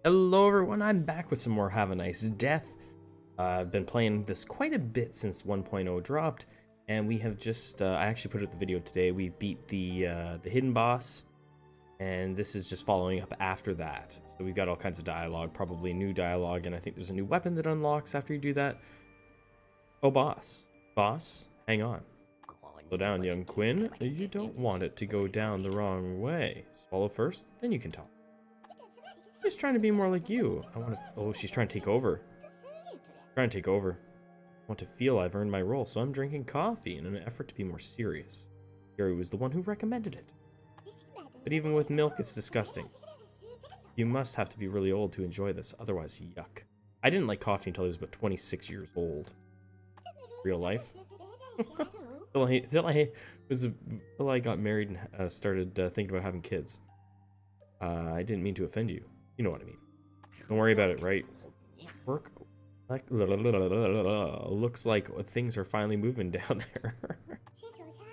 Hello everyone, I'm back with some more Have a Nice Death. I've been playing this quite a bit since 1.0 dropped, and we have just, I actually put out the video today, we beat the hidden boss, and this is just following up after that. So we've got all kinds of dialogue, probably new dialogue, and I think there's a new weapon that unlocks after you do that. Oh, boss. Boss, hang on. Slow down, young Quinn. You don't want it to go down the wrong way. Swallow first, then you can talk. I'm just trying to be more like you. I want to... Oh, she's trying to take over. Trying to take over. I want to feel I've earned my role, so I'm drinking coffee in an effort to be more serious. Gary was the one who recommended it. But even with milk, it's disgusting. You must have to be really old to enjoy this, otherwise yuck. I didn't like coffee until I was about 26 years old. Real life? Until I got married and started thinking about having kids. I didn't mean to offend you. You know what I mean. Don't worry about it, right? Work. Like, looks like things are finally moving down there.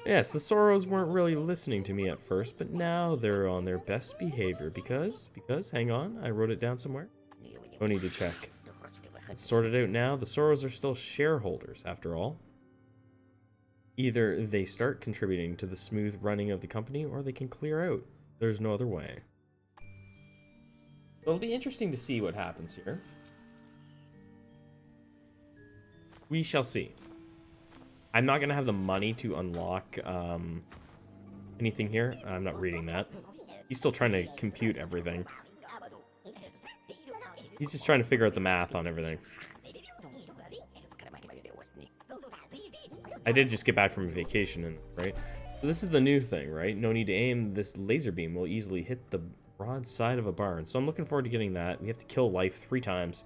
Yes, the Sorrows weren't really listening to me at first, but now they're on their best behavior because, hang on, I wrote it down somewhere. No need to check. It's sorted out now. The Sorrows are still shareholders, after all. Either they start contributing to the smooth running of the company, or they can clear out. There's no other way. It'll be interesting to see what happens here. We shall see. I'm not going to have the money to unlock anything here. I'm not reading that. He's still trying to compute everything. He's just trying to figure out the math on everything. I did just get back from vacation, right? So this is the new thing, right? No need to aim. This laser beam will easily hit the broad side of a barn. So I'm looking forward to getting that. We have to kill life 3 times.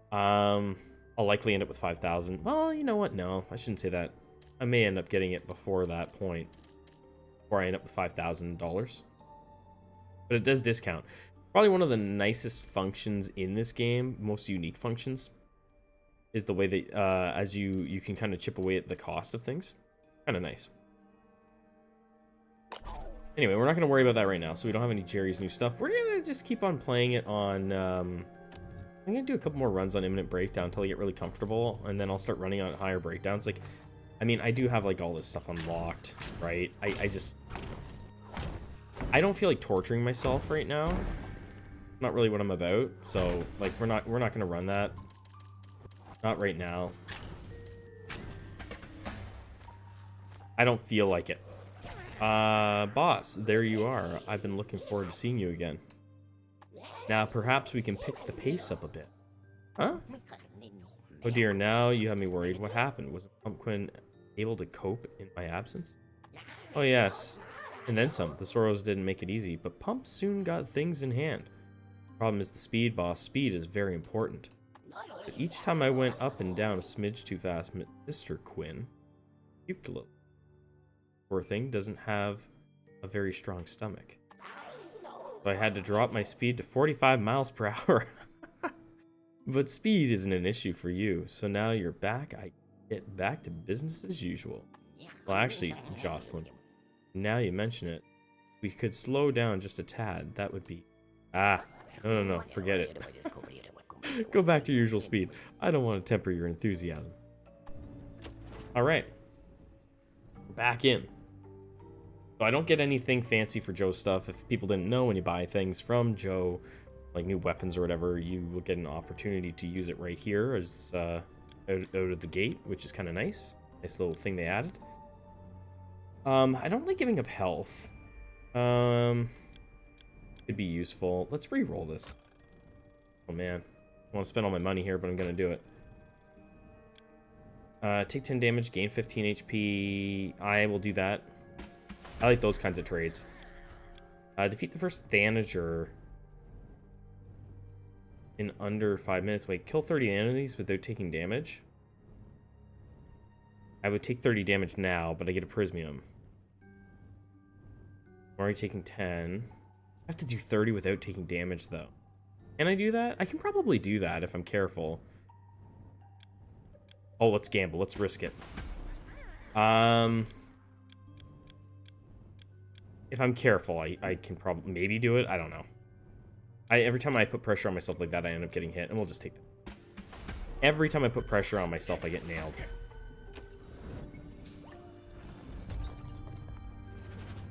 I'll likely end up with 5,000. Well, you know what? No, I shouldn't say that. I may end up getting it before that point. Before I end up with $5,000. But it does discount. Probably one of the nicest functions in this game, most unique functions, is the way that as you can kind of chip away at the cost of things. Kind of nice. Anyway, we're not going to worry about that right now, so we don't have any Jerry's new stuff. We're going to just keep on playing it on... I'm going to do a couple more runs on Imminent Breakdown until I get really comfortable, and then I'll start running on higher breakdowns. Like, I mean, I do have, like, all this stuff unlocked, right? I don't feel like torturing myself right now. Not really what I'm about, so, like, we're not going to run that. Not right now. I don't feel like it. Boss, there you are. I've been looking forward to seeing you again. Now, perhaps we can pick the pace up a bit. Huh? Oh dear, now you have me worried. What happened? Was Pumpkin able to cope in my absence? Oh yes. And then some. The Sorrows didn't make it easy, but Pump soon got things in hand. Problem is the speed, boss. Speed is very important. But each time I went up and down a smidge too fast, Mr. Quinn puked a little. Poor thing doesn't have a very strong stomach. So I had to drop my speed to 45 miles per hour. But speed isn't an issue for you, so now you're back. I get back to business as usual. Well, actually, Jocelyn, now you mention it, we could slow down just a tad. That would be... No, forget it. Go back to your usual speed. I don't want to temper your enthusiasm. Alright. Back in. So I don't get anything fancy for Joe stuff. If people didn't know, when you buy things from Joe, like new weapons or whatever, you will get an opportunity to use it right here as out of the gate, which is kind of nice. Nice little thing they added. I don't like giving up health. Could be useful. Let's re-roll this. Oh man. I want to spend all my money here, but I'm going to do it. Take 10 damage, gain 15 HP. I will do that. I like those kinds of trades. Defeat the first Thanager in under 5 minutes. Wait, kill 30 enemies without taking damage? I would take 30 damage now, but I get a Prismium. I'm already taking 10. I have to do 30 without taking damage, though. Can I do that? I can probably do that if I'm careful. Oh, let's gamble. Let's risk it. If I'm careful, I can probably maybe do it. I don't know. Every time I put pressure on myself like that, I end up getting hit, and we'll just take that. Every time I put pressure on myself, I get nailed.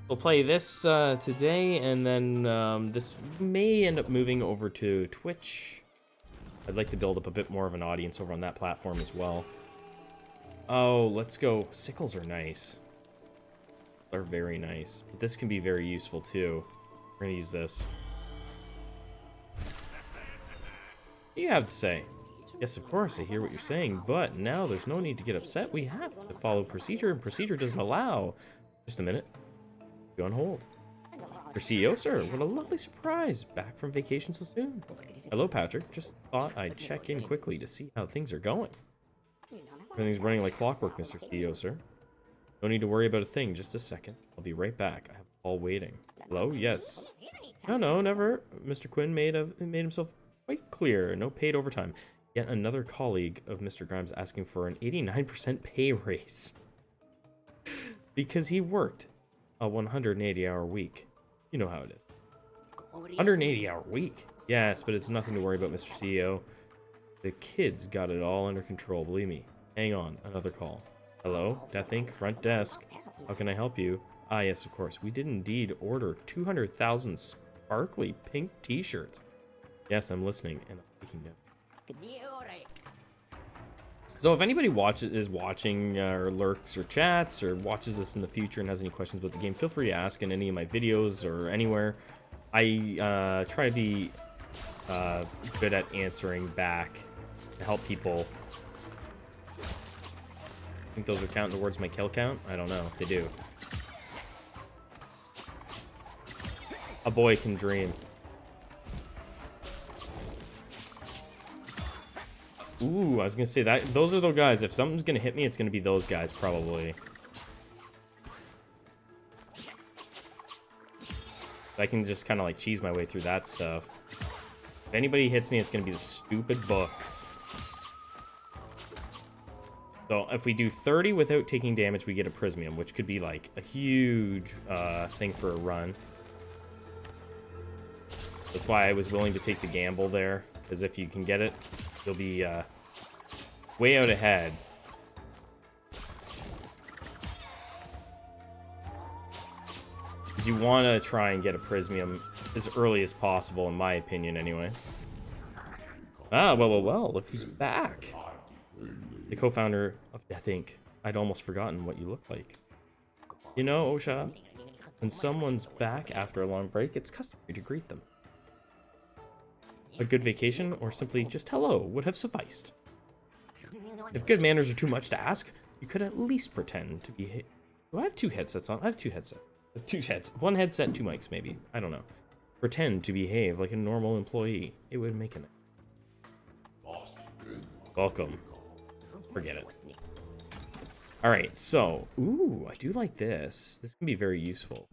We'll play this today, and then this may end up moving over to Twitch. I'd like to build up a bit more of an audience over on that platform as well. Oh, let's go. Sickles are nice. They're very nice. But this can be very useful, too. We're going to use this. What do you have to say? Yes, of course, I hear what you're saying, but now there's no need to get upset. We have to follow procedure, and procedure doesn't allow. Just a minute. Be on hold. Your CEO, sir. What a lovely surprise. Back from vacation so soon. Hello, Patrick. Just thought I'd check in quickly to see how things are going. Everything's running like clockwork, Mr. CEO, sir. No need to worry about a thing. Just a second. I'll be right back. I have a call waiting. Hello? Yes. No, never. Mr. Quinn made himself quite clear. No paid overtime. Yet another colleague of Mr. Grimes asking for an 89% pay raise. Because he worked a 180-hour week. You know how it is. 180-hour week. Yes, but it's nothing to worry about, Mr. CEO. The kids got it all under control, believe me. Hang on, another call. Hello, Death Inc. front desk. How can I help you? Ah, yes, of course. We did indeed order 200,000 sparkly pink t-shirts. Yes, I'm listening, and I'm taking note. So if anybody is watching or lurks or chats or watches this in the future and has any questions about the game, feel free to ask in any of my videos or anywhere. I try to be good at answering back to help people. I think those are counting towards my kill count. I don't know if they do. A boy can dream. Ooh, I was gonna say that those are the guys. If something's gonna hit me, it's gonna be those guys probably. I can just kind of like cheese my way through that stuff. If anybody hits me, it's gonna be the stupid books. So if we do 30 without taking damage, we get a Prismium, which could be like a huge thing for a run. That's why I was willing to take the gamble there, because if you can get it, you'll be way out ahead. Because you want to try and get a Prismium as early as possible, in my opinion, anyway. Ah, well, look who's back. The co-founder of Death Inc. I'd almost forgotten what you look like. You know, Osha, when someone's back after a long break, it's customary to greet them. A good vacation, or simply just hello, would have sufficed. If good manners are too much to ask, you could at least pretend to be... Do I have two headsets on? I have two headsets. One headset, two mics, maybe. I don't know. Pretend to behave like a normal employee. It would make an... Welcome. Forget it. Alright, so... Ooh, I do like this. This can be very useful.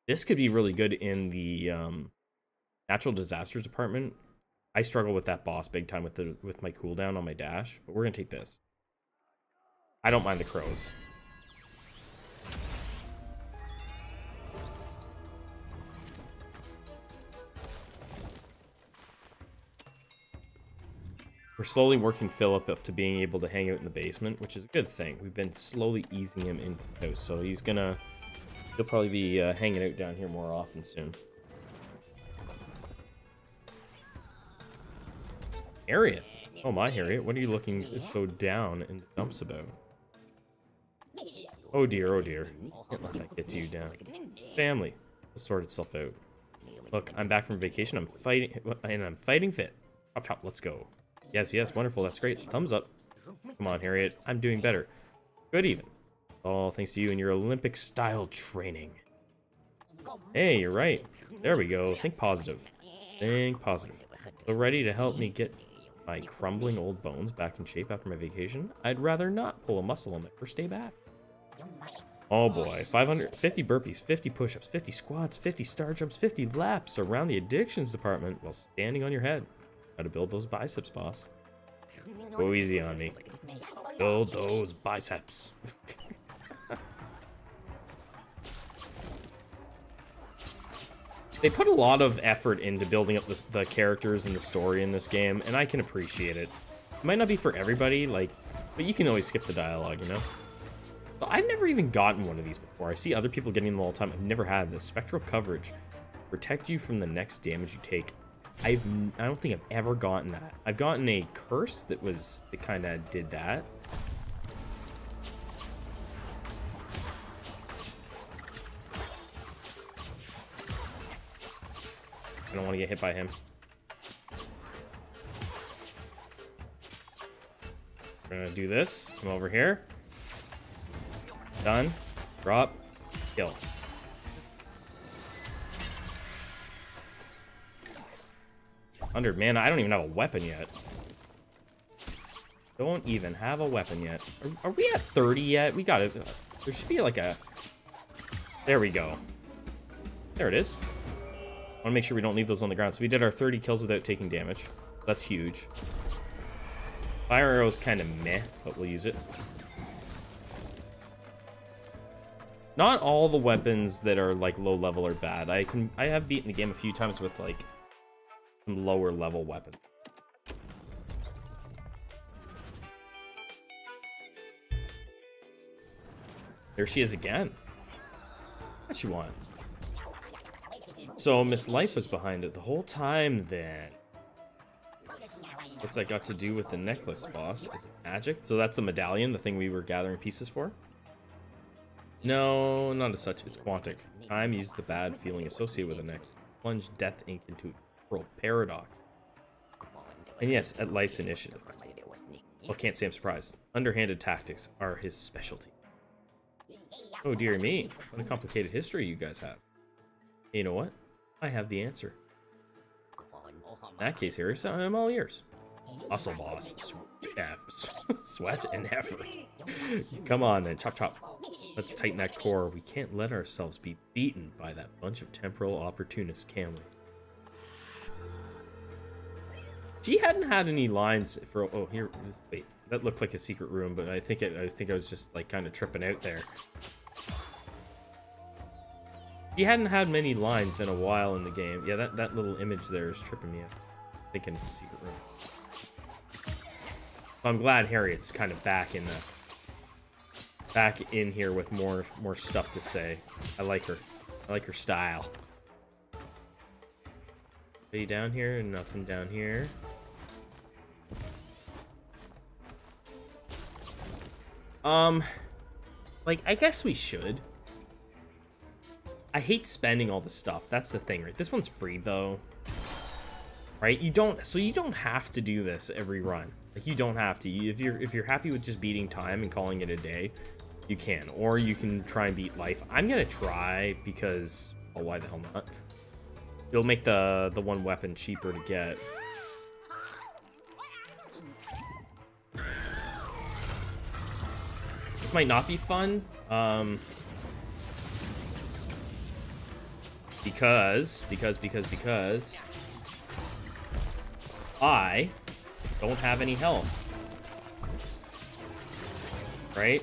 This could be really good in the... Natural disasters department. I struggle with that boss big time with my cooldown on my dash, but we're gonna take this. I don't mind the crows. We're slowly working Philip up to being able to hang out in the basement, which is a good thing. We've been slowly easing him into the house, so he'll probably be hanging out down here more often soon. Harriet. Oh my, Harriet. What are you looking so down in the dumps about? Oh dear, oh dear. Can't let that get to you down. Family. It'll sort itself out. Look, I'm back from vacation. I'm fighting fit. Chop chop, let's go. Yes, wonderful. That's great. Thumbs up. Come on, Harriet. I'm doing better. Good even. All thanks to you and your Olympic style training. Hey, you're right. There we go. Think positive. Think positive. So ready to help me get my crumbling old bones back in shape after my vacation? I'd rather not pull a muscle on my first day back. Oh boy, 550 burpees, 50 push-ups, 50 squats, 50 star jumps, 50 laps around the addictions department while standing on your head. How to build those biceps, boss. Go easy on me. Build those biceps. They put a lot of effort into building up the characters and the story in this game, and I can appreciate it. It might not be for everybody, like, but you can always skip the dialogue, you know? So I've never even gotten one of these before. I see other people getting them all the time. I've never had this. Spectral coverage. Protect you from the next damage you take. I don't think I've ever gotten that. I've gotten a curse that kind of did that. I don't want to get hit by him. We're gonna do this. Come over here. Done. Drop. Kill. Man, I don't even have a weapon yet. Don't even have a weapon yet. Are we at 30 yet? We got it. There should be like a... There we go. There it is. I want to make sure we don't leave those on the ground. So we did our 30 kills without taking damage. That's huge. Fire arrow's kind of meh, but we'll use it. Not all the weapons that are like low level are bad. I have beaten the game a few times with like some lower level weapons. There she is again. What you want? So Miss Life was behind it the whole time then. What's that got to do with the necklace, boss? Is it magic? So that's the medallion, the thing we were gathering pieces for? No, not as such. It's quantic. Time used the bad feeling associated with the necklace. Plunge death ink into a world paradox. And yes, at life's initiative. Well, can't say I'm surprised. Underhanded tactics are his specialty. Oh dear me, what a complicated history you guys have. You know what? I have the answer. In that case, here, I'm all ears. Muscle boss. Sweat and effort. Come on then, chop chop. Let's tighten that core. We can't let ourselves be beaten by that bunch of temporal opportunists, can we? She hadn't had any lines for... Oh, here. Wait, that looked like a secret room, but I think I was just like kind of tripping out there. She hadn't had many lines in a while in the game. Yeah, that little image there is tripping me out. Thinking it's a secret room. So I'm glad Harriet's kind of back in here with more stuff to say. I like her. I like her style. Any down here? Nothing down here. Like, I guess we should. I hate spending all the stuff. That's the thing, right? This one's free, though. Right? You don't have to do this every run. Like, you don't have to. If you're happy with just beating time and calling it a day, you can. Or you can try and beat life. I'm gonna try because... Oh, why the hell not? It'll make the one weapon cheaper to get. This might not be fun. Because I don't have any health. Right?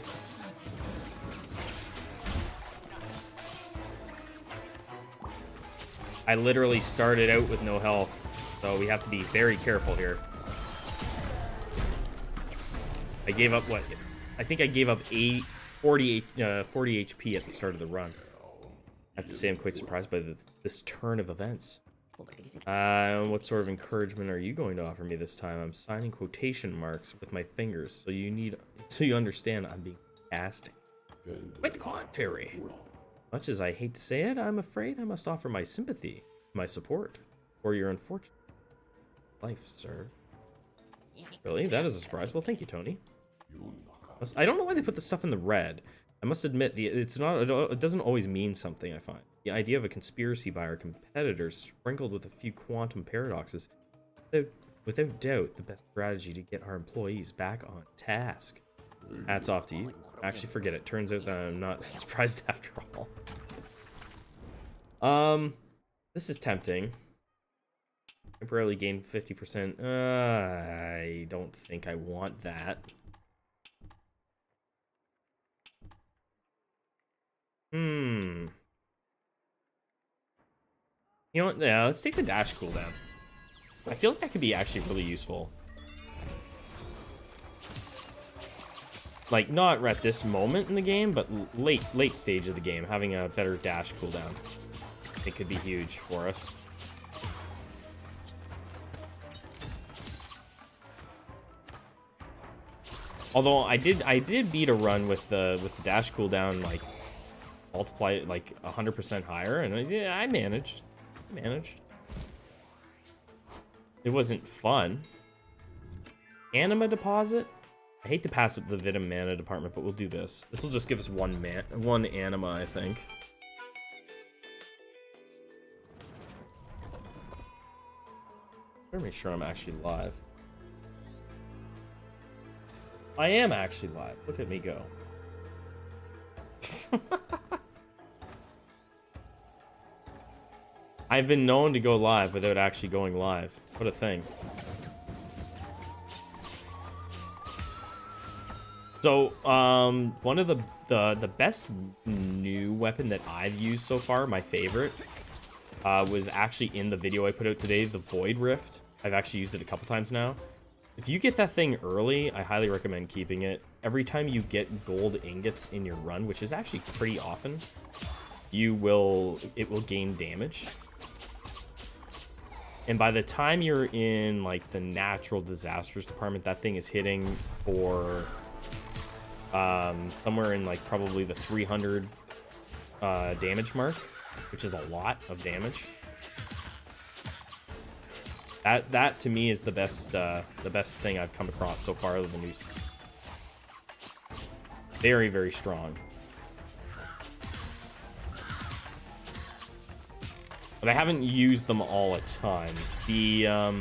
I literally started out with no health, so we have to be very careful here. I gave up what? I think I gave up 40 HP at the start of the run. I have to say I'm quite surprised by this turn of events. What sort of encouragement are you going to offer me this time? I'm signing quotation marks with my fingers, so you understand I'm being sarcastic. Quite the contrary. Much as I hate to say it, I'm afraid I must offer my sympathy, my support, for your unfortunate life, sir. Really? That is a surprise. Well, thank you, Tony. I don't know why they put the stuff in the red. I must admit, it doesn't always mean something, I find. The idea of a conspiracy by our competitors, sprinkled with a few quantum paradoxes, without doubt, the best strategy to get our employees back on task. Hats off to you. Actually, forget it. Turns out that I'm not surprised after all. This is tempting. Temporarily gain 50%. I don't think I want that. You You know what? Yeah, let's take the dash cooldown. I feel like that could be actually really useful. Like, not at this moment in the game, but late stage of the game, having a better dash cooldown. It could be huge for us. Although I did beat a run with the dash cooldown, like multiply it like 100% higher, and yeah, I managed. It wasn't fun. Anima deposit. I hate to pass up the Vitam mana department, but we'll do this. This will just give us one anima, I think. Better make sure I'm actually live. I am actually live. Look at me go. I've been known to go live without actually going live. What a thing. So, one of the best new weapon that I've used so far, my favorite, was actually in the video I put out today, the Void Rift. I've actually used it a couple times now. If you get that thing early, I highly recommend keeping it. Every time you get gold ingots in your run, which is actually pretty often, it will gain damage. And by the time you're in like the natural disasters department, that thing is hitting for somewhere in like probably the 300 damage mark, which is a lot of damage. That to me is the best thing I've come across so far of the news. Very, very strong. But I haven't used them all a ton. I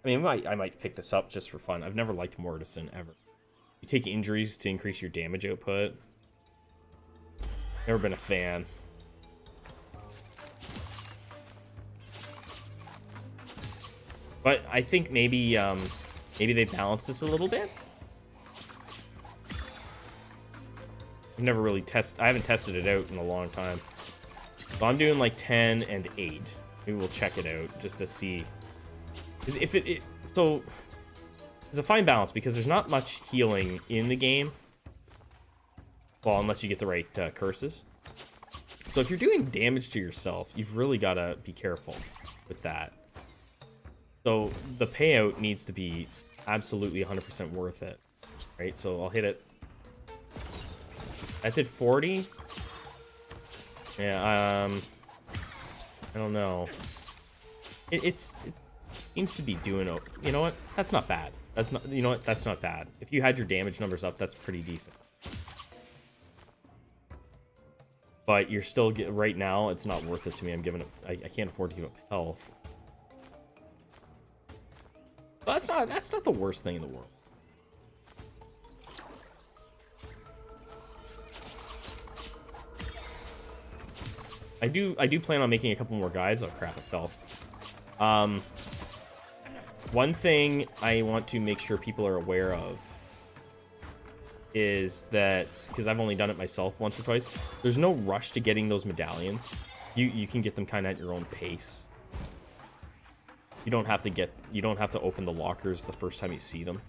mean, I might pick this up just for fun. I've never liked Mortison ever. You take injuries to increase your damage output. Never been a fan. But I think maybe they balanced this a little bit. I've never really I haven't tested it out in a long time. So I'm doing like 10 and 8. Maybe we'll check it out just to see. If so there's a fine balance because there's not much healing in the game. Well, unless you get the right curses. So if you're doing damage to yourself, you've really got to be careful with that. So the payout needs to be absolutely 100% worth it, right? So I'll hit it. That did 40. Yeah, I don't know. It seems to be doing. You know what? That's not bad. That's not. You know what? That's not bad. If you had your damage numbers up, that's pretty decent. But you're still right now. It's not worth it to me. I'm giving it. I can't afford to give up health. But that's not the worst thing in the world. I do plan on making a couple more guides. Oh crap, it fell. One thing I want to make sure people are aware of is that, because I've only done it myself once or twice, there's no rush to getting those medallions. You can get them kind of at your own pace. You don't have to open the lockers the first time you see them.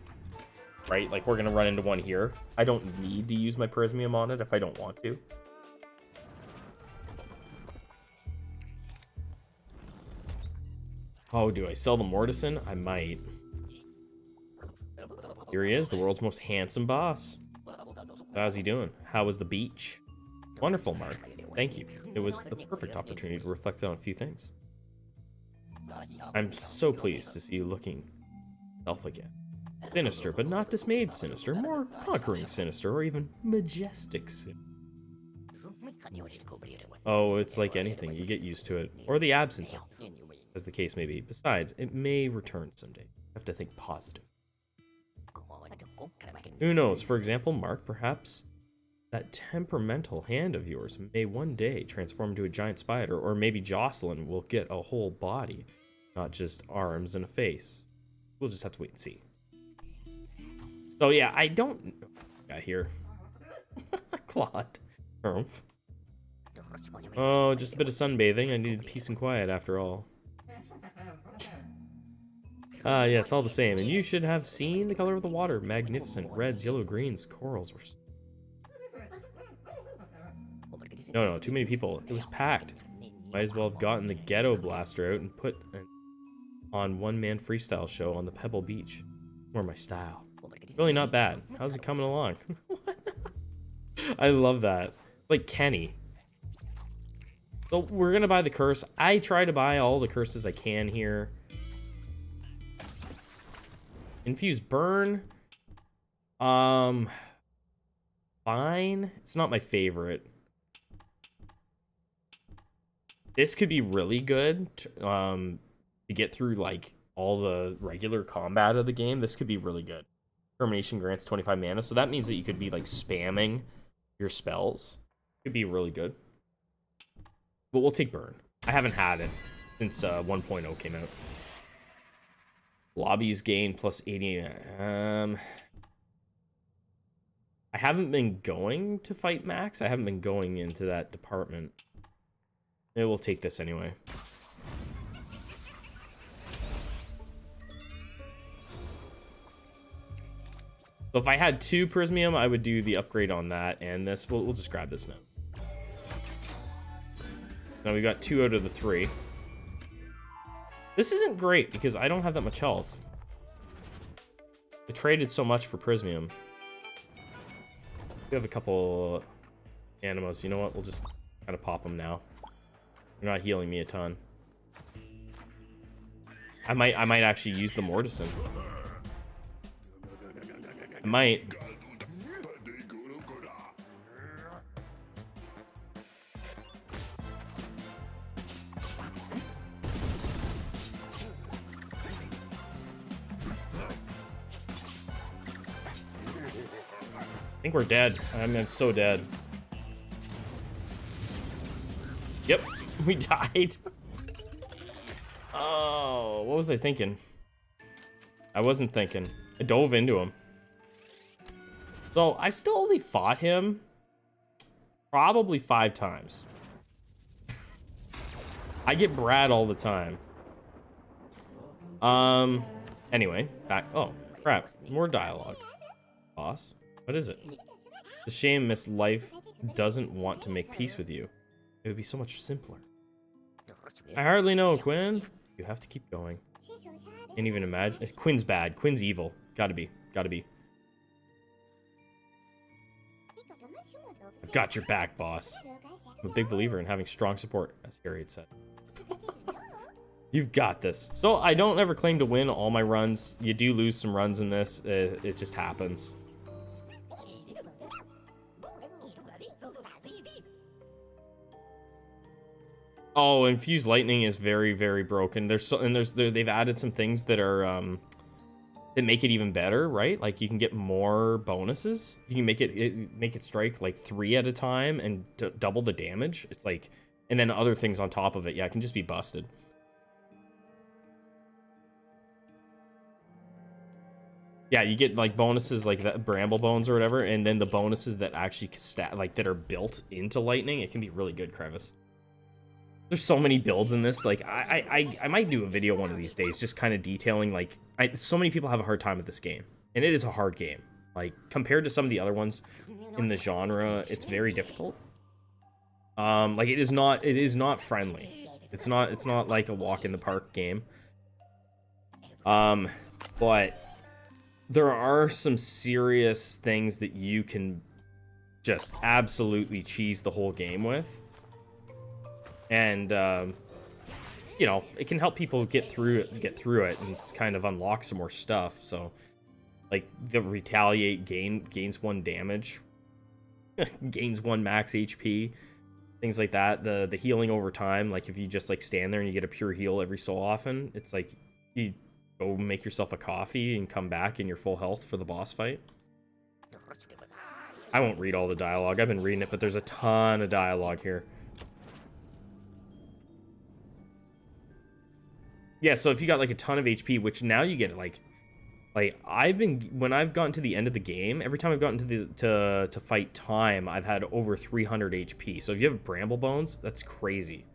Right? Like, we're gonna run into one here. I don't need to use my Prismium on it if I don't want to. Oh, do I sell the Mortison? I might. Here he is, the world's most handsome boss. How's he doing? How was the beach? Wonderful, Mark. Thank you. It was the perfect opportunity to reflect on a few things. I'm so pleased to see you looking self again. Sinister, but not dismayed sinister. More conquering sinister, or even majestic sinister. Oh, it's like anything. You get used to it. Or the absence of it, as the case may be. Besides, it may return someday. You have to think positive. Who knows? For example, Mark, perhaps that temperamental hand of yours may one day transform into a giant spider, or maybe Jocelyn will get a whole body, not just arms and a face. We'll just have to wait and see. So yeah, I don't... Got here. Claude. Oh, just a bit of sunbathing. I needed peace and quiet after all. Ah, yes, all the same. And you should have seen the color of the water. Magnificent. Reds, yellow, greens, corals were... No, too many people. It was packed. Might as well have gotten the ghetto blaster out and put on one-man freestyle show on the Pebble Beach. More my style. Really not bad. How's it coming along? I love that. Like Kenny. So we're gonna buy the curse. I try to buy all the curses I can here. Infuse burn. Fine. It's not my favorite. This could be really good to get through like all the regular combat of the game. This could be really good. Termination grants 25 mana, so that means that you could be like spamming your spells. Could be really good. But we'll take burn. I haven't had it since 1.0 came out. Lobbies gain plus 80. I haven't been going to fight Max. I haven't been going into that department. Maybe we'll take this anyway. So if I had 2 Prismium, I would do the upgrade on that, and this. We'll just grab this now. Now we got 2 out of the 3. This isn't great because I don't have that much health. I traded so much for Prismium. We have a couple animals. You know what? We'll just kind of pop them now. They're not healing me a ton. I might actually use the Mortison. I might. I think we're dead. I'm so dead. Yep, we died. Oh, what was I thinking? I wasn't thinking. I dove into him. So I've still only fought him probably 5 times. I get Brad all the time. Anyway, back. Oh, crap. More dialogue. Boss. What is it? It's a shame Miss Life doesn't want to make peace with you. It would be so much simpler. I hardly know, Quinn. You have to keep going. Can't even imagine. Quinn's bad. Quinn's evil. Gotta be. Gotta be. I've got your back, boss. I'm a big believer in having strong support, as Harriet said. You've got this. So I don't ever claim to win all my runs. You do lose some runs in this. It just happens. Oh, infused lightning is very, very broken. They've added some things that are that make it even better, right? Like you can get more bonuses. You can make it strike like 3 at a time and double the damage. It's like, and then other things on top of it. Yeah, it can just be busted. Yeah, you get like bonuses like that, bramble bones or whatever, and then the bonuses that actually that are built into lightning. It can be really good, Crevice. There's so many builds in this. Like I might do a video one of these days, just kind of detailing like so many people have a hard time with this game, and it is a hard game. Like compared to some of the other ones in the genre, it's very difficult. Like it is not friendly. It's not like a walk in the park game. But there are some serious things that you can just absolutely cheese the whole game with. And, you know, it can help people get through it and kind of unlock some more stuff. So, like, the retaliate gains 1 damage, gains 1 max HP, things like that. The healing over time, like if you just like stand there and you get a pure heal every so often, it's like you go make yourself a coffee and come back in your full health for the boss fight. I won't read all the dialogue. I've been reading it, but there's a ton of dialogue here. Yeah, so if you got like a ton of HP, which now you get like Like, when I've gotten to the end of the game, every time I've gotten to fight time, I've had over 300 HP. So if you have bramble bones, that's crazy.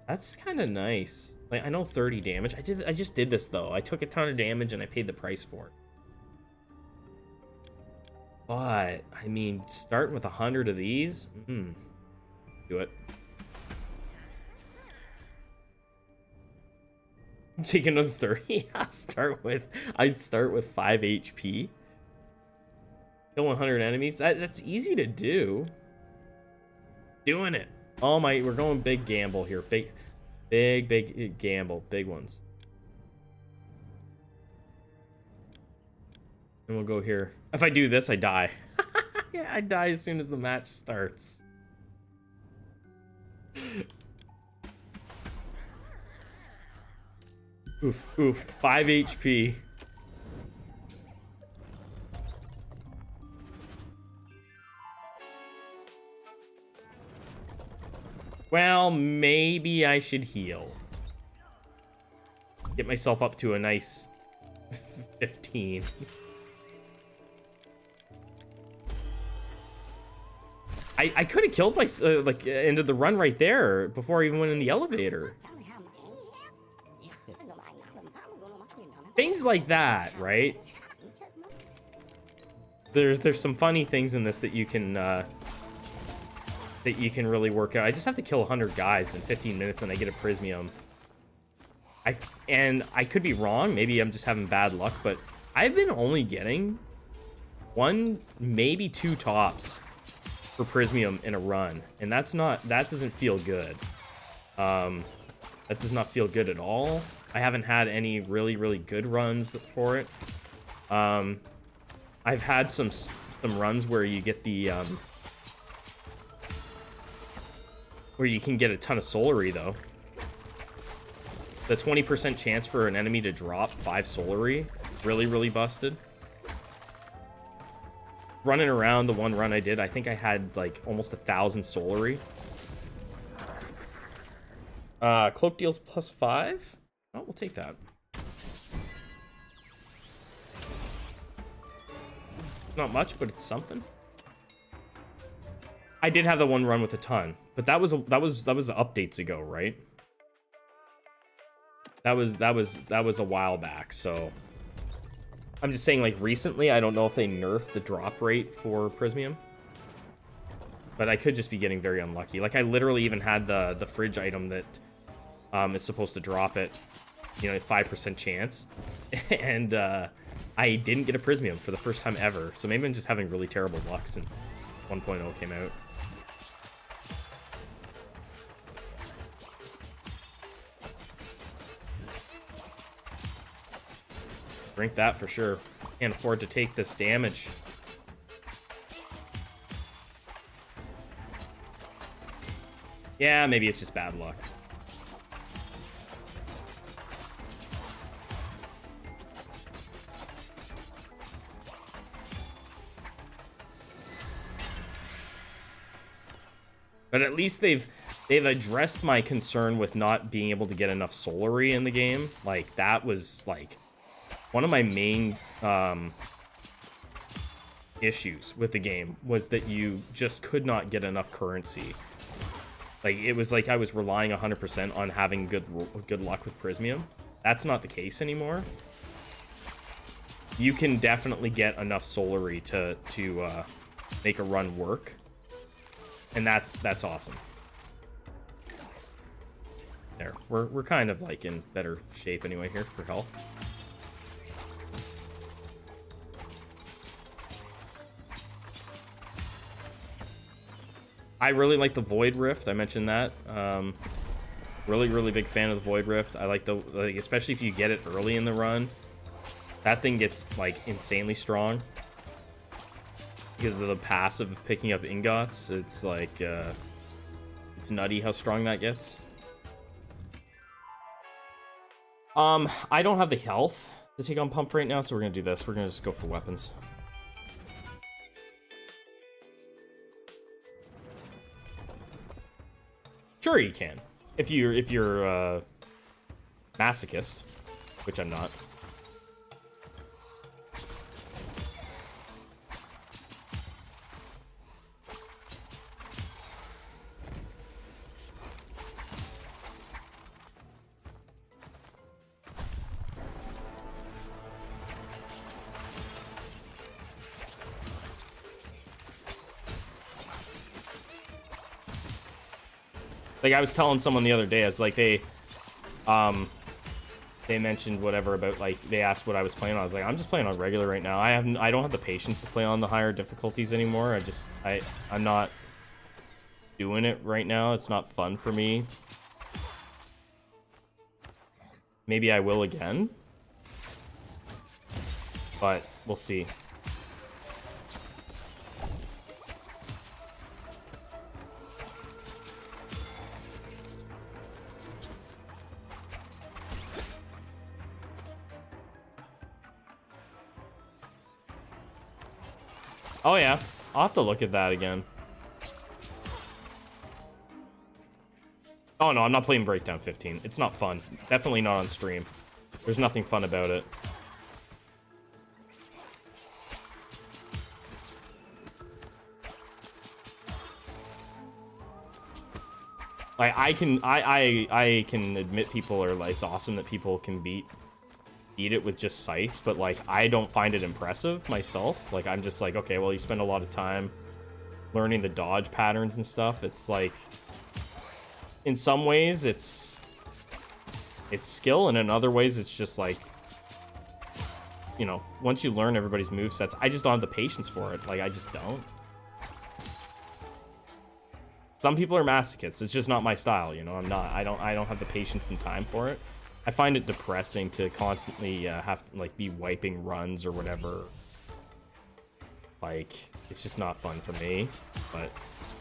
That's kind of nice. Like, I know 30 damage. I just did this though. I took a ton of damage and I paid the price for it. But I mean, starting with 100 of these, do it. Take another 30. I'd start with 5 HP. Kill 100 enemies. That's easy to do. Doing it. Oh my, we're going big gamble here. Big gamble. Big ones. And we'll go here. If I do this, I die. Yeah, I die as soon as the match starts. Oof. 5 HP. Well, maybe I should heal. Get myself up to a nice 15. I could have killed my ended the run right there before I even went in the elevator. Things like that, right? There's some funny things in this that you can really work out. I just have to kill 100 guys in 15 minutes and I get a prismium. I could be wrong. Maybe I'm just having bad luck, but I've been only getting 1, maybe 2 tops for prismium in a run, and that doesn't feel good. That does not feel good at all. I haven't had any really good runs for it. I've had some runs where you get the where you can get a ton of soulary though. The 20% chance for an enemy to drop 5 soulary, really busted. Running around the one run I did, I think I had like almost 1,000 soulary. Cloak deals +5. Oh, we'll take that. Not much, but it's something. I did have the one run with a ton, but that was updates ago, right? That was a while back, so I'm just saying, like, recently, I don't know if they nerfed the drop rate for prismium, but I could just be getting very unlucky. Like, I literally even had the fridge item that is supposed to drop it, you know, 5% chance, and I didn't get a prismium for the first time ever. So maybe I'm just having really terrible luck since 1.0 came out. Drink that for sure. Can't afford to take this damage. Yeah, maybe it's just bad luck. But at least they've addressed my concern with not being able to get enough soulary in the game. Like, that was like one of my main issues with the game, was that you just could not get enough currency. Like, it was like I was relying 100% on having good luck with prismium. That's not the case anymore. You can definitely get enough soulary to make a run work, and that's awesome. There, we're kind of like in better shape anyway here for health. I really like the Void Rift. I mentioned that. Really big fan of the Void Rift. I like especially if you get it early in the run. That thing gets like insanely strong because of the passive of picking up ingots. It's like it's nutty how strong that gets. I don't have the health to take on Pump right now, so we're gonna do this. We're gonna just go for weapons. Sure, you can. If you're masochist, which I'm not. Like, I was telling someone the other day, I was like, they mentioned whatever about, like, they asked what I was playing on. I was like, I'm just playing on regular right now. I don't have the patience to play on the higher difficulties anymore. I'm not doing it right now. It's not fun for me. Maybe I will again, but we'll see. Oh yeah, I'll have to look at that again. Oh no, I'm not playing Breakdown 15. It's not fun. Definitely not on stream. There's nothing fun about it. Like, I can admit people are like, it's awesome that people can beat it with just Scythe, but like, I don't find it impressive myself. Like, I'm just like, okay, well, you spend a lot of time learning the dodge patterns and stuff. It's like, in some ways it's skill, and in other ways it's just like, you know, once you learn everybody's movesets, I just don't have the patience for it. Like, I just don't. Some people are masochists. It's just not my style, you know. I don't have the patience and time for it. I find it depressing to constantly have to, like, be wiping runs or whatever. Like, it's just not fun for me. But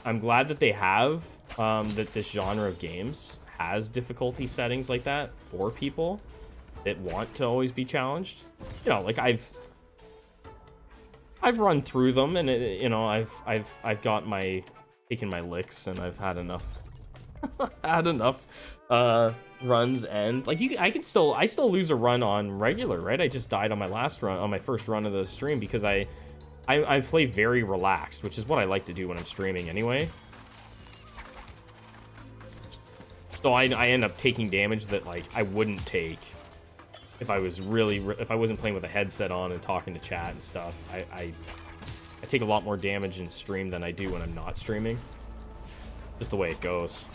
I'm glad that they have, that this genre of games has difficulty settings like that for people that want to always be challenged. You know, like, I've run through them, and you know, I've got taken my licks, and I've had enough runs, and like, I still lose a run on regular, right? I just died on my last run, on my first run of the stream, because I play very relaxed, which is what I like to do when I'm streaming anyway. So I end up taking damage that, like, I wouldn't take if I wasn't playing with a headset on and talking to chat and stuff. I take a lot more damage in stream than I do when I'm not streaming. Just the way it goes.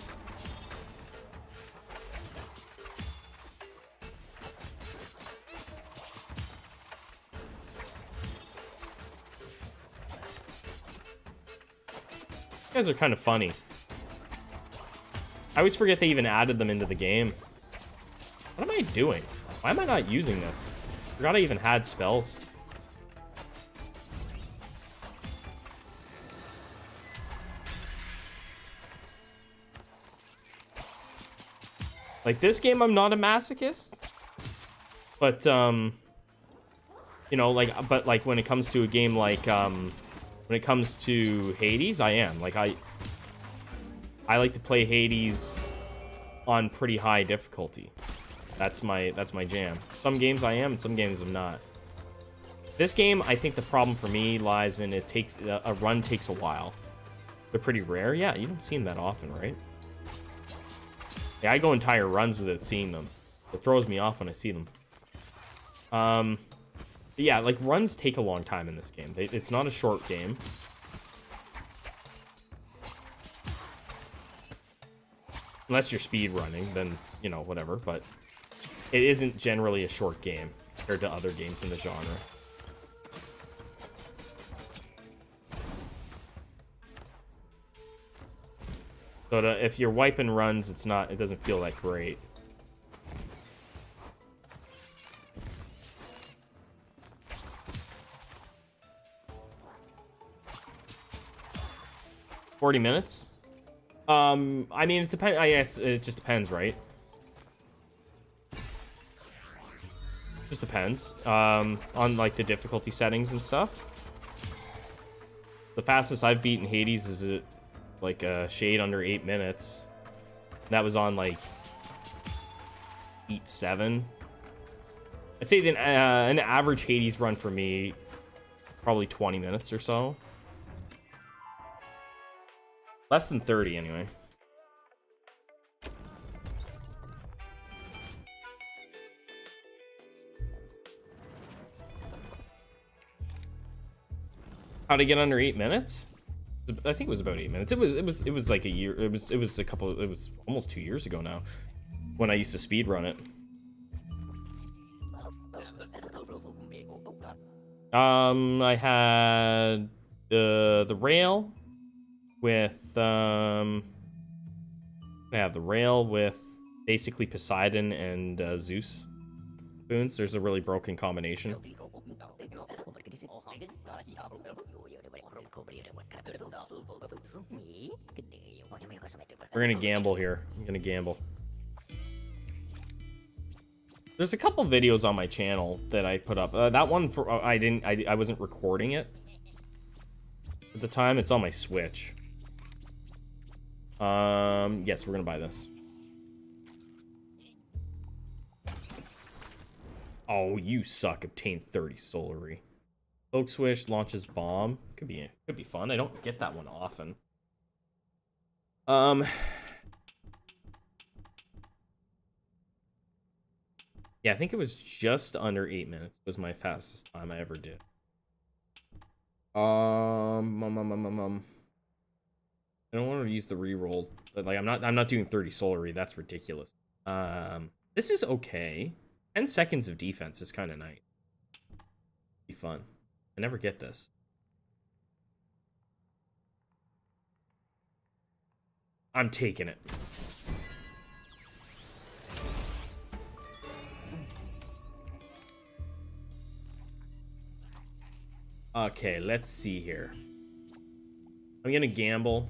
You guys are kind of funny. I always forget they even added them into the game. What am I doing? Why am I not using this? Forgot I even had spells. Like, this game, I'm not a masochist. But, you know, like, but, like, when it comes to a game like, when it comes to Hades, I am. Like, I like to play Hades on pretty high difficulty. That's my jam. Some games I am, and some games I'm not. This game, I think the problem for me lies in a run takes a while. They're pretty rare. Yeah, you don't see them that often, right? Yeah, I go entire runs without seeing them. It throws me off when I see them. But yeah, like, runs take a long time in this game. It's not a short game. Unless you're speed running, then, you know, whatever. But it isn't generally a short game compared to other games in the genre. So if you're wiping runs, it doesn't feel that great. $40 minutes? I mean, it depends. I guess it just depends, right? Just depends. On, like, the difficulty settings and stuff. The fastest I've beaten Hades is like a shade under 8 minutes. That was on like 8-7. I'd say an average Hades run for me, probably 20 minutes or so. Less than 30 anyway. How to get under 8 minutes? I think it was about 8 minutes. It was like a year. It was almost 2 years ago now when I used to speed run it. I had the rail with I have the rail with basically Poseidon and Zeus boons. There's a really broken combination. We're gonna gamble here. I'm gonna gamble. There's a couple videos on my channel that I put up. That one for I wasn't recording it at the time. It's on my Switch. Yes, we're gonna buy this. Oh, you suck. Obtain 30 Solary. Oak Swish launches bomb. Could be fun. I don't get that one often. Yeah, I think it was just under 8 minutes was my fastest time I ever did. I don't want to use the reroll, but like I'm not doing 30 Solary. That's ridiculous. This is okay. 10 seconds of defense is kind of nice. Be fun. I never get this. I'm taking it. Okay, let's see here. I'm gonna gamble.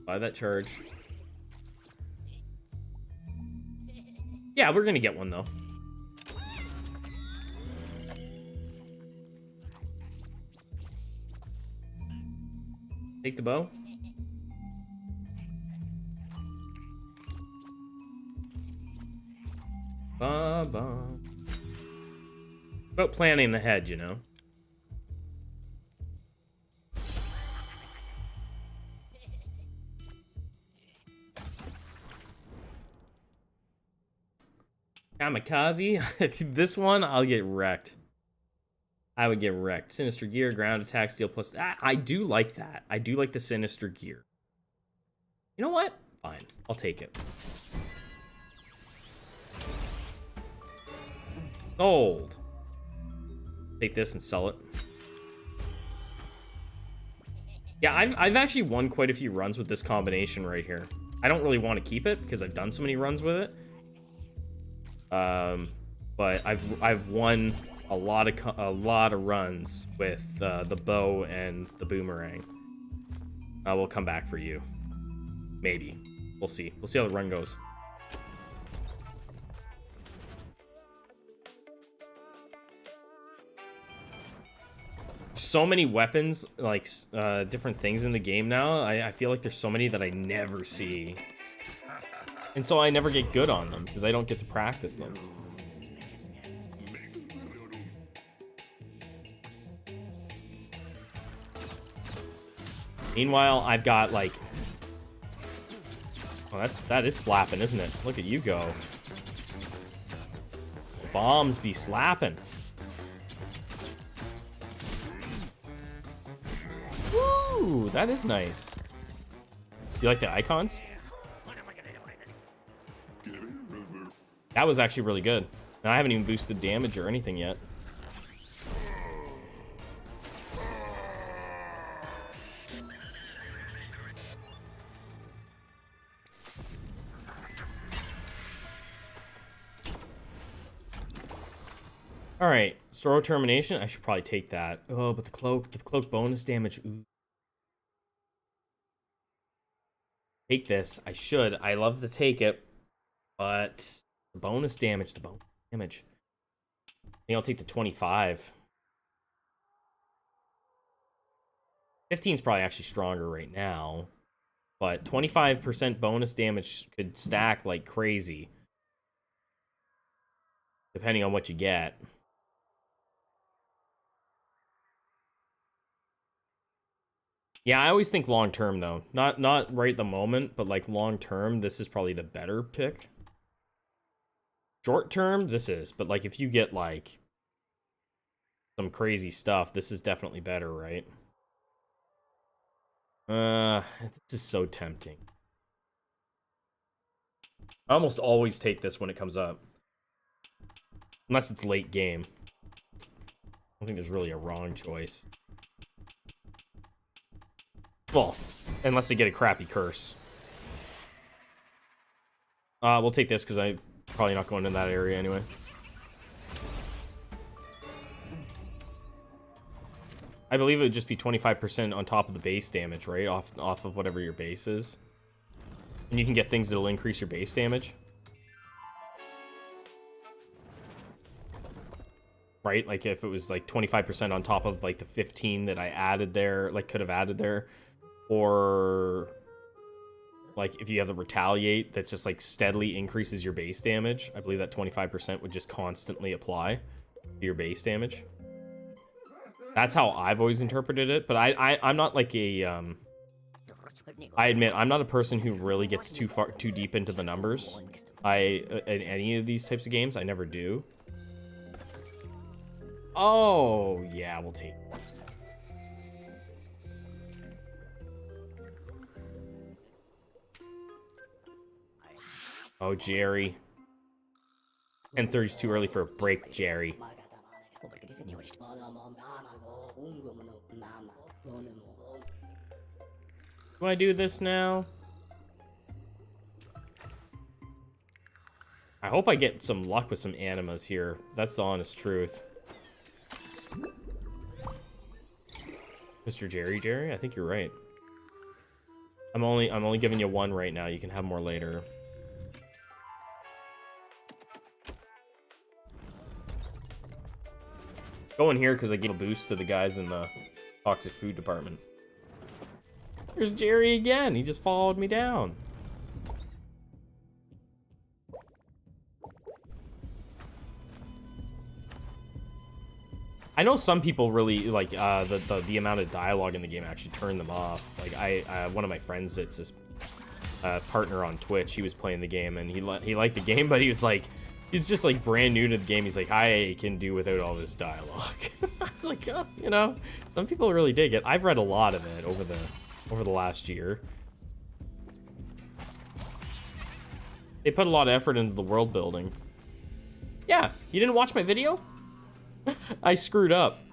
Buy that charge. Yeah, we're gonna get one though. Take the bow. Ba-ba. About planning ahead, you know. Kamikaze. This one, I'll get wrecked. I would get wrecked. Sinister Gear, ground attack, steel plus. I do like that. I do like the Sinister Gear. You know what? Fine. I'll take it. Sold. Take this and sell it. Yeah, I've actually won quite a few runs with this combination right here. I don't really want to keep it because I've done so many runs with it. But I've won a lot of runs with the bow and the boomerang. We'll come back for you. Maybe. We'll see. We'll see how the run goes. So many weapons, like different things in the game now. I feel like there's so many that I never see. And so I never get good on them because I don't get to practice them. Meanwhile, I've got like... Oh, that is slapping, isn't it? Look at you go. Bombs be slapping. Woo, that is nice. You like the icons? That was actually really good. And I haven't even boosted damage or anything yet. All right, Sorrow Termination. I should probably take that. Oh, but the cloak bonus damage. Ooh. Take this. I should. I love to take it, but the bonus damage. I think I'll take the 25. 15 is probably actually stronger right now. But 25% bonus damage could stack like crazy. Depending on what you get. Yeah, I always think long term though. Not right at the moment, but like long term, this is probably the better pick. Short term, this is, but like if you get like some crazy stuff, this is definitely better, right? This is so tempting. I almost always take this when it comes up. Unless it's late game. I don't think there's really a wrong choice. Well, unless they get a crappy curse. We'll take this because I'm probably not going in that area anyway. I believe it would just be 25% on top of the base damage, right? Off of whatever your base is. And you can get things that'll increase your base damage. Right? Like if it was like 25% on top of like the 15 that I added there, like could have added there. Or like if you have the retaliate that just like steadily increases your base damage. I believe that 25% would just constantly apply to your base damage. That's how I've always interpreted it, but I'm not like a I admit I'm not a person who really gets too deep into the numbers. In any of these types of games, I never do. Oh, yeah, we'll take it. Oh, Jerry. 10:30 is too early for a break, Jerry. Do I do this now? I hope I get some luck with some animas here. That's the honest truth. Mr. Jerry, I think you're right. I'm only giving you one right now. You can have more later. Go in here because I gave a boost to the guys in the toxic food department. There's Jerry again. He just followed me down. I know some people really like the amount of dialogue in the game actually turned them off. Like one of my friends that's his partner on Twitch. He was playing the game and he liked the game, but he was like, he's just like brand new to the game. He's like, I can do without all this dialogue. I was like, oh, you know, some people really dig it. I've read a lot of it over the last year. They put a lot of effort into the world building. Yeah, you didn't watch my video? I screwed up.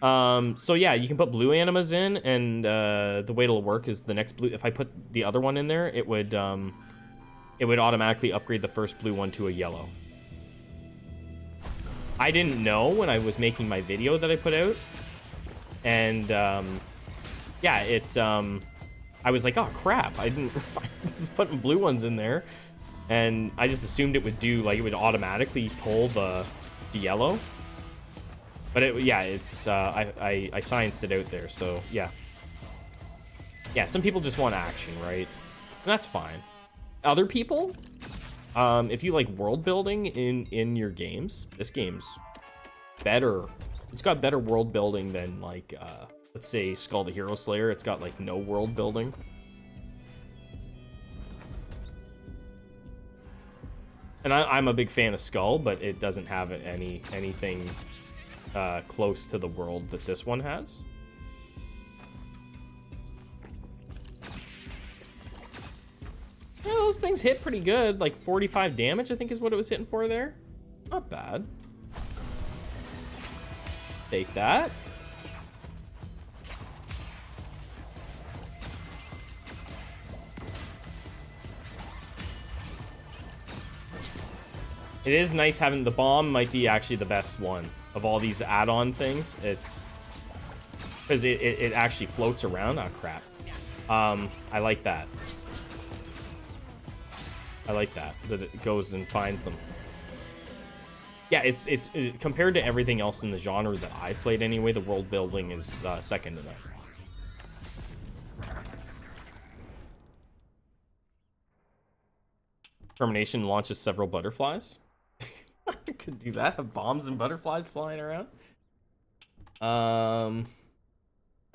So yeah, you can put blue animas in, and the way it'll work is the next blue. If I put the other one in there, it would automatically upgrade the first blue one to a yellow. I didn't know when I was making my video that I put out, and yeah, I was like, oh crap, I didn't just putting blue ones in there, and I just assumed it would do like it would automatically pull the yellow. But it's I scienced it out there, so yeah. Yeah, some people just want action, right? And that's fine. Other people, if you like world building in your games, this game's better. It's got better world building than like let's say Skull the Hero Slayer. It's got like no world building. And I'm a big fan of Skull, but it doesn't have anything close to the world that this one has. Yeah, those things hit pretty good. Like 45 damage, I think is what it was hitting for there. Not bad. Take that. It is nice having the bomb. Might be actually the best one of all these add-on things. It's because it actually floats around. Oh crap. I like that. I like that it goes and finds them. Yeah, it's compared to everything else in the genre that I've played anyway, the world building is second to that. Termination launches several butterflies. I could do that. Have bombs and butterflies flying around. I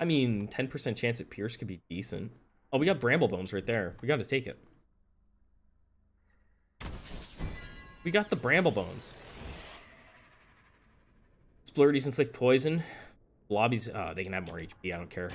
mean, 10% chance at Pierce could be decent. Oh, we got Bramble Bones right there. We got to take it. We got the Bramble Bones. Splurties inflict poison. Blobbies, they can have more HP. I don't care.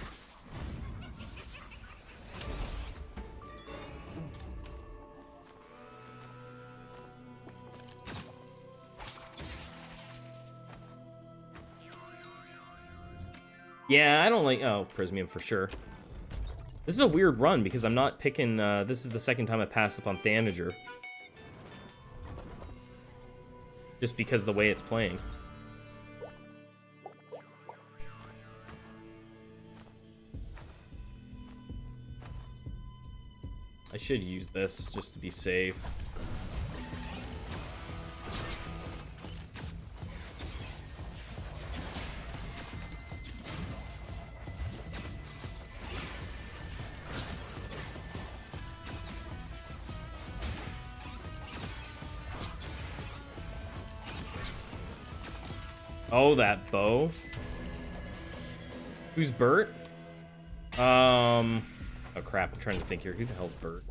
Yeah, I don't like... Oh, Prismium for sure. This is a weird run because I'm not picking... this is the second time I passed up on Thanager. Just because of the way it's playing. I should use this just to be safe. Oh, that bow. Who's Bert? Oh crap, I'm trying to think here. Who the hell's Bert?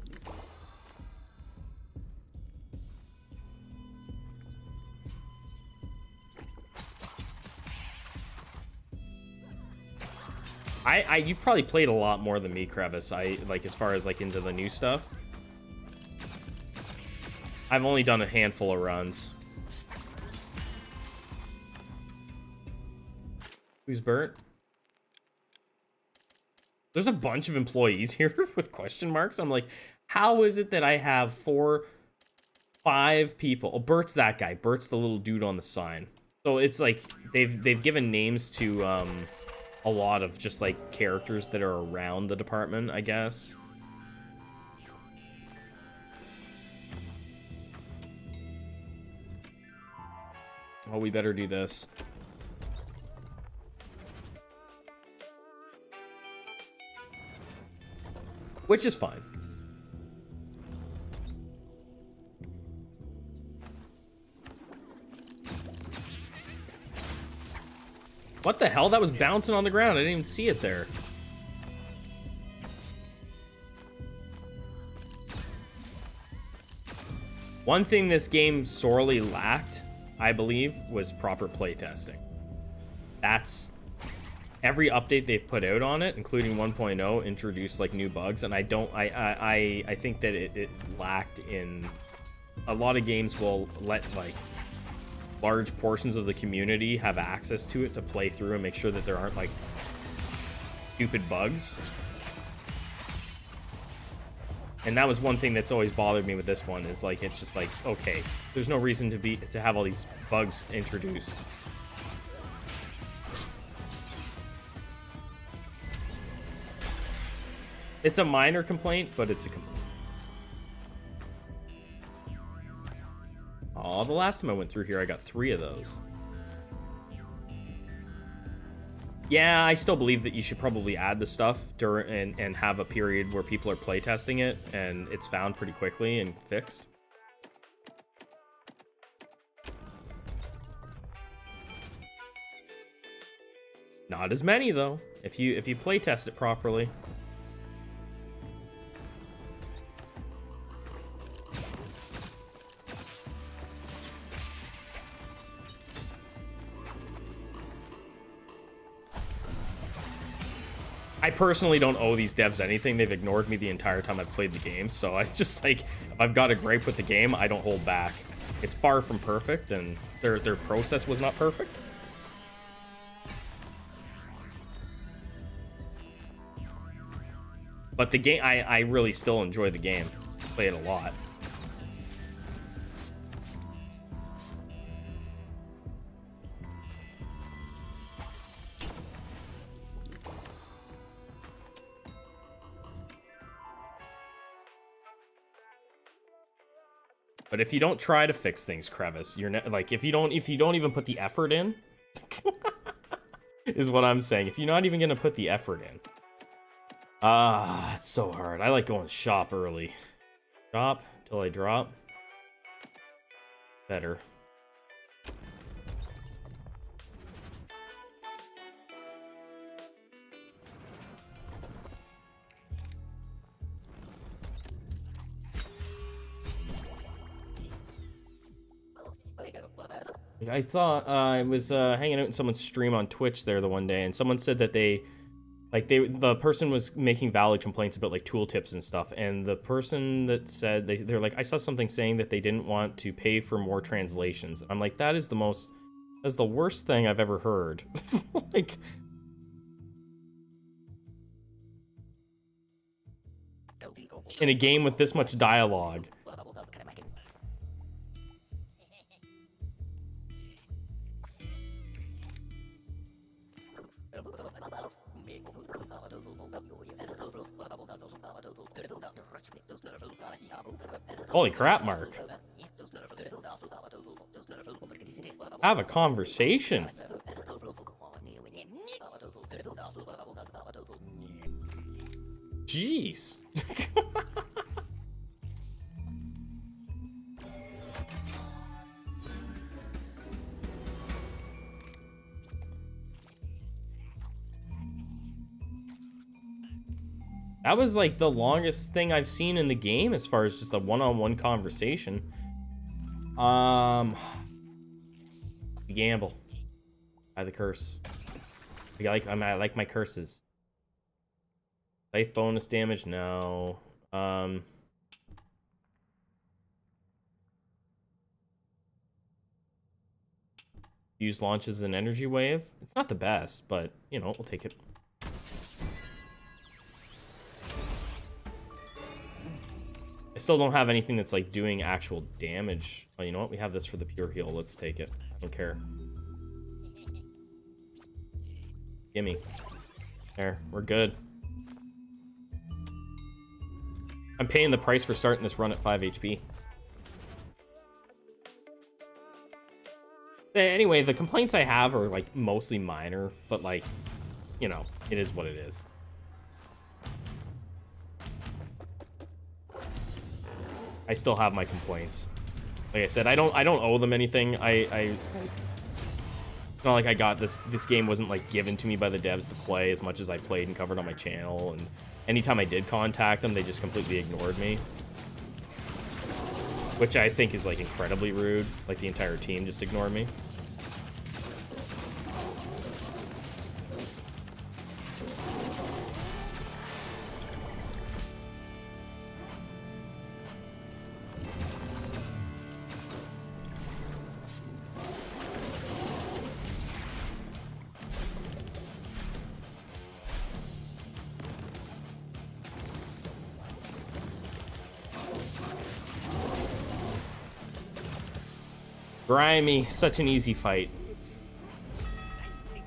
You've probably played a lot more than me, Crevice. Like, as far as like into the new stuff. I've only done a handful of runs. Who's Bert? There's a bunch of employees here with question marks. I'm like, how is it that I have 4, 5 people? Oh, Bert's that guy. Bert's the little dude on the sign. So it's like they've given names to a lot of just like characters that are around the department, I guess. Oh, we better do this. Which is fine. What the hell? That was bouncing on the ground. I didn't even see it there. One thing this game sorely lacked, I believe, was proper playtesting. That's... Every update they've put out on it, including 1.0, introduced like new bugs, and I think that it lacked in... A lot of games will let like large portions of the community have access to it to play through and make sure that there aren't like stupid bugs. And that was one thing that's always bothered me with this one, is like it's just like, okay, there's no reason to have all these bugs introduced. It's a minor complaint, but it's a complaint. Oh, the last time I went through here, I got 3 of those. Yeah, I still believe that you should probably add the stuff during and have a period where people are playtesting it and it's found pretty quickly and fixed. Not as many though, if you playtest it properly. I personally don't owe these devs anything. They've ignored me the entire time I've played the game, so I just, like, if I've got a gripe with the game, I don't hold back. It's far from perfect, and their process was not perfect. But the game, I really still enjoy the game. Play it a lot. But if you don't try to fix things, Crevice, you're like, if you don't even put the effort in, is what I'm saying. If you're not even gonna put the effort in, it's so hard. I like going shop early. Shop till I drop. better. I thought I was hanging out in someone's stream on Twitch there the one day, and someone said that the person was making valid complaints about like tooltips and stuff, and the person that said they're like, I saw something saying that they didn't want to pay for more translations. I'm like, that's the worst thing I've ever heard. Like, in a game with this much dialogue. Holy crap, Mark. Have a conversation. Jeez. That was like the longest thing I've seen in the game as far as just a one-on-one conversation. Gamble. By the curse. I like my curses. Life bonus damage? No. Use launches as an energy wave. It's not the best, but you know, we'll take it. I still don't have anything that's like doing actual damage. Oh, you know what? We have this for the pure heal. Let's take it. I don't care. Gimme. There, we're good. I'm paying the price for starting this run at 5 HP. Anyway, the complaints I have are like mostly minor, but like, you know, it is what it is. I still have my complaints. Like I said, I don't owe them anything. It's not like I got this game wasn't like given to me by the devs to play as much as I played and covered on my channel, and anytime I did contact them, they just completely ignored me. Which I think is like incredibly rude. Like the entire team just ignored me. Grimy, such an easy fight.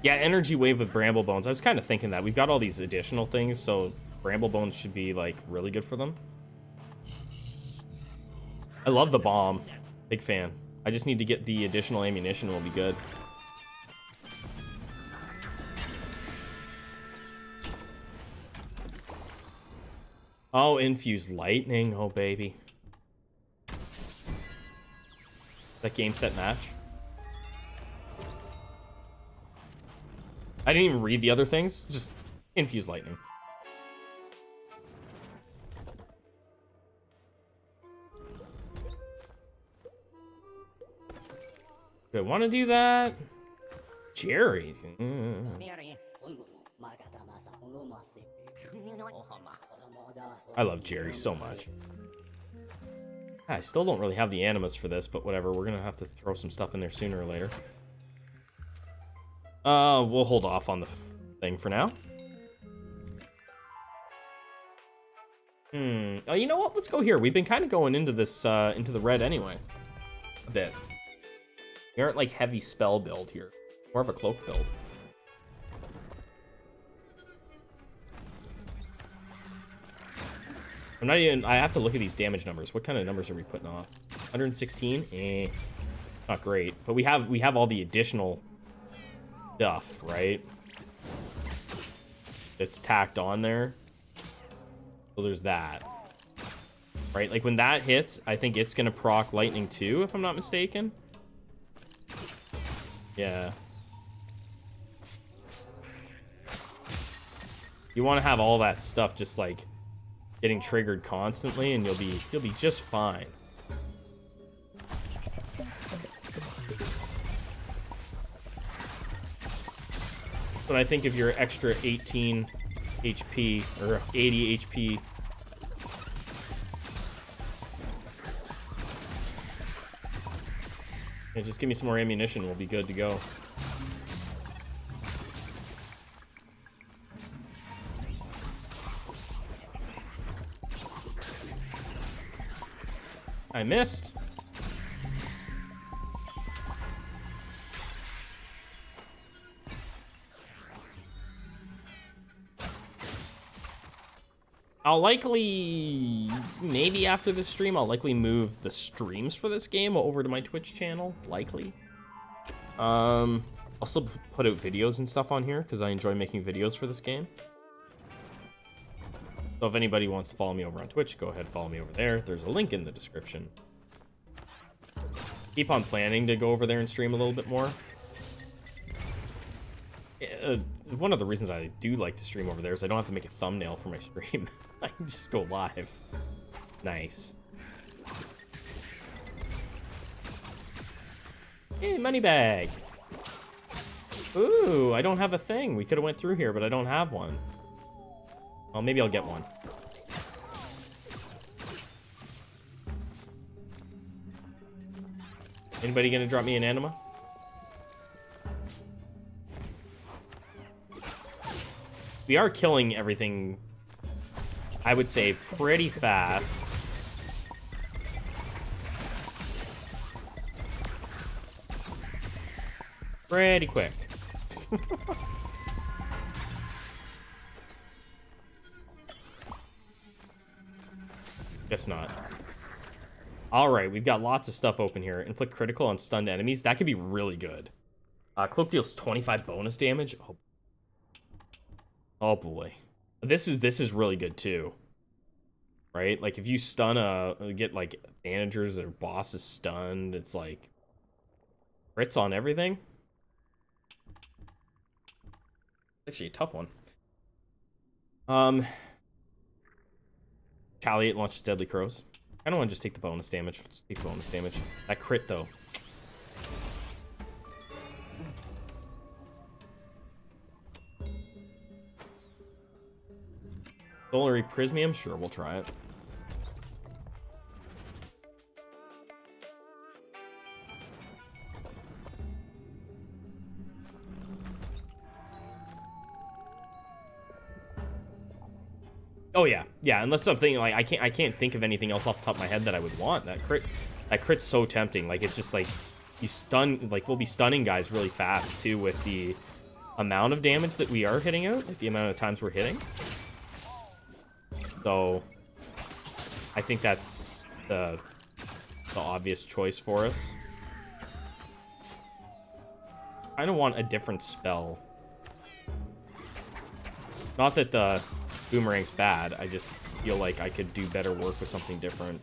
Yeah, energy wave with bramble bones. I was kind of thinking that we've got all these additional things, so bramble bones should be like really good for them. I love the bomb. Big fan. I just need to get the additional ammunition, will be good. Oh, infused lightning. Oh, baby. That game set match. I didn't even read the other things. Just infuse lightning. Do I want to do that? Jerry. I love Jerry so much. I still don't really have the animus for this, but whatever. We're gonna have to throw some stuff in there sooner or later. We'll hold off on the thing for now. Oh, you know what? Let's go here. We've been kind of going into this, into the red anyway. A bit. We aren't like heavy spell build here. More of a cloak build. I'm not even, I have to look at these damage numbers. What kind of numbers are we putting off? 116? Eh. Not great. But we have all the additional stuff, right? It's tacked on there. So there's that. Right? Like when that hits, I think it's gonna proc lightning too, if I'm not mistaken. Yeah. You want to have all that stuff just like getting triggered constantly, and you'll be just fine. But I think if you're extra 18 HP or 80 HP, yeah, just give me some more ammunition, we'll be good to go. I missed. I'll likely, maybe after this stream, I'll likely move the streams for this game over to my Twitch channel, likely. I'll still put out videos and stuff on here because I enjoy making videos for this game. So if anybody wants to follow me over on Twitch, go ahead, follow me over there. There's a link in the description. Keep on planning to go over there and stream a little bit more. One of the reasons I do like to stream over there is I don't have to make a thumbnail for my stream. I can just go live. Nice. Hey, money bag. Ooh, I don't have a thing. We could have went through here, but I don't have one. Well, maybe I'll get one. Anybody gonna drop me an anima? We are killing everything, I would say, pretty fast. Pretty quick. Guess not. Alright, we've got lots of stuff open here. Inflict critical on stunned enemies. That could be really good. Cloak deals 25 bonus damage. Oh boy. This is really good too. Right? Like if you stun get like managers or bosses stunned, it's like crits on everything. Actually a tough one. Retaliate launches deadly crows. I don't want to just take the bonus damage. Just take the bonus damage. That crit though. Solar Prismium? Sure, we'll try it. Oh yeah, yeah. Unless something like I can't think of anything else off the top of my head that I would want. That crit's so tempting. Like it's just like you stun. Like we'll be stunning guys really fast too with the amount of damage that we are hitting out. Like the amount of times we're hitting. So I think that's the obvious choice for us. I don't want a different spell. Not that the boomerang's bad, I just feel like I could do better work with something different.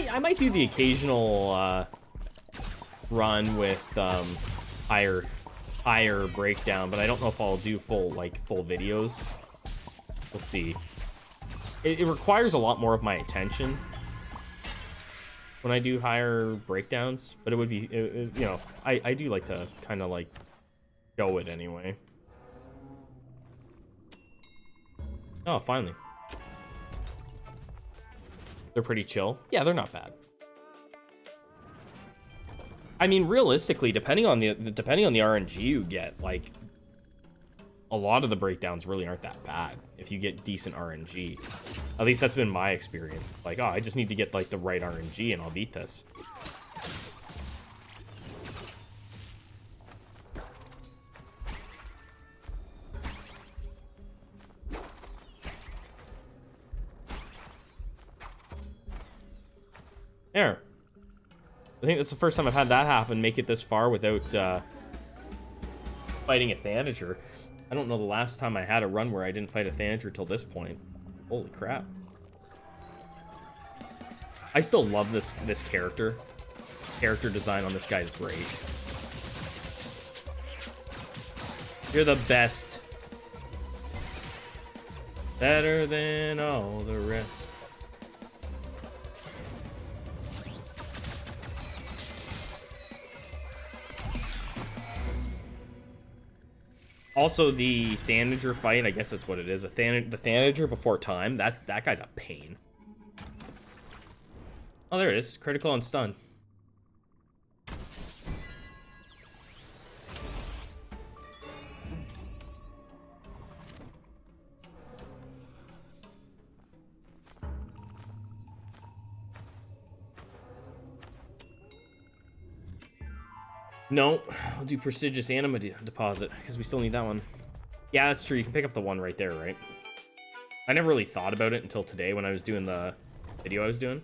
I might do the occasional run with higher breakdown, but I don't know if I'll do full videos. We'll see. It requires a lot more of my attention when I do higher breakdowns, but it would be you know, I do like to kind of like show it anyway. Oh, finally. They're pretty chill. Yeah, they're not bad. I mean, realistically, depending on the RNG you get, like a lot of the breakdowns really aren't that bad if you get decent RNG. At least that's been my experience. Like, oh, I just need to get like the right RNG and I'll beat this. I think that's the first time I've had that happen, make it this far without fighting a Thanager. I don't know the last time I had a run where I didn't fight a Thanager till this point. Holy crap. I still love this character. Character design on this guy is great. You're the best. Better than all the rest. Also, the Thanager fight, I guess that's what it is. The Thanager before time, that guy's a pain. Oh, there it is. Critical and stun. No, I'll do prestigious anima deposit because we still need that one. Yeah, that's true. You can pick up the one right there, right? I never really thought about it until today when I was doing the video I was doing.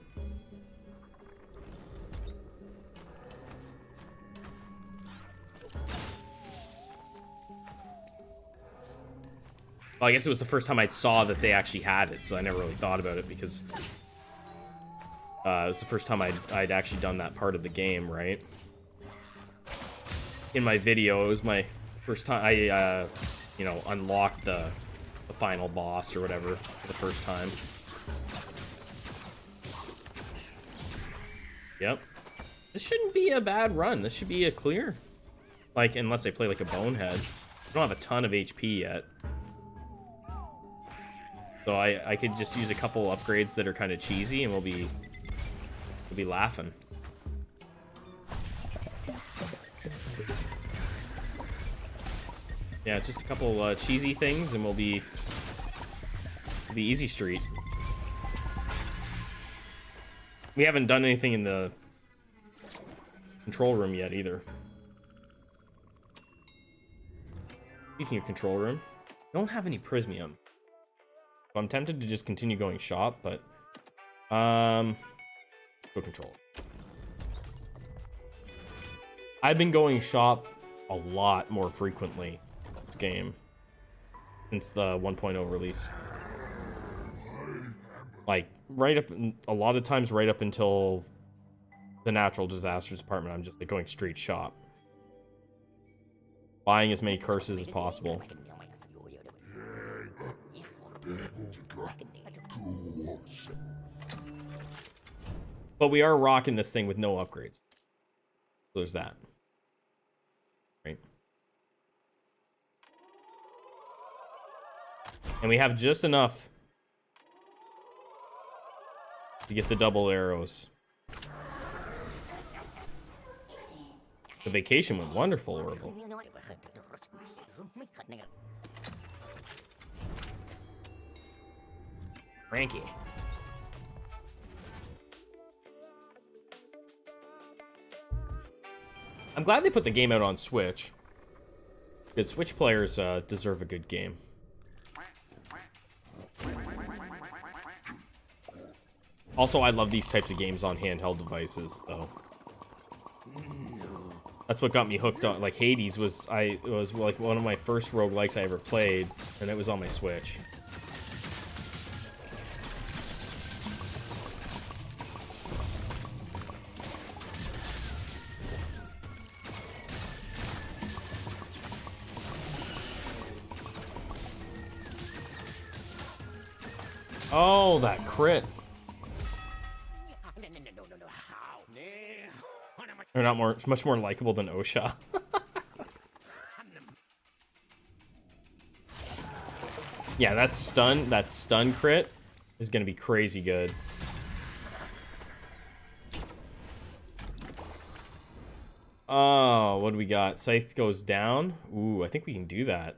Well, I guess it was the first time I saw that they actually had it, so I never really thought about it because it was the first time I'd actually done that part of the game, right? In my video, it was my first time I, you know, unlocked the final boss or whatever for the first time. Yep. This shouldn't be a bad run. This should be a clear. Like, unless I play like a bonehead. I don't have a ton of HP yet. So I could just use a couple upgrades that are kind of cheesy and we'll be laughing. Yeah, just a couple cheesy things and we'll be the easy street. We haven't done anything in the control room yet either. Speaking of control room, I don't have any prismium. So I'm tempted to just continue going shop, but go control. I've been going shop a lot more frequently this game since the 1.0 release. Like right up, a lot of times right up until the natural disasters department, I'm just like going straight shop, buying as many curses as possible. But we are rocking this thing with no upgrades. So there's that. Right. And we have just enough to get the double arrows. The vacation went wonderful, Orville. Frankie. I'm glad they put the game out on Switch. Good Switch players deserve a good game. Also, I love these types of games on handheld devices, though. That's what got me hooked on. Like Hades was like one of my first roguelikes I ever played, and it was on my Switch. Oh, that crit. They're not much more likable than Osha. Yeah, that stun crit is gonna be crazy good. Oh, what do we got? Scythe goes down. Ooh, I think we can do that.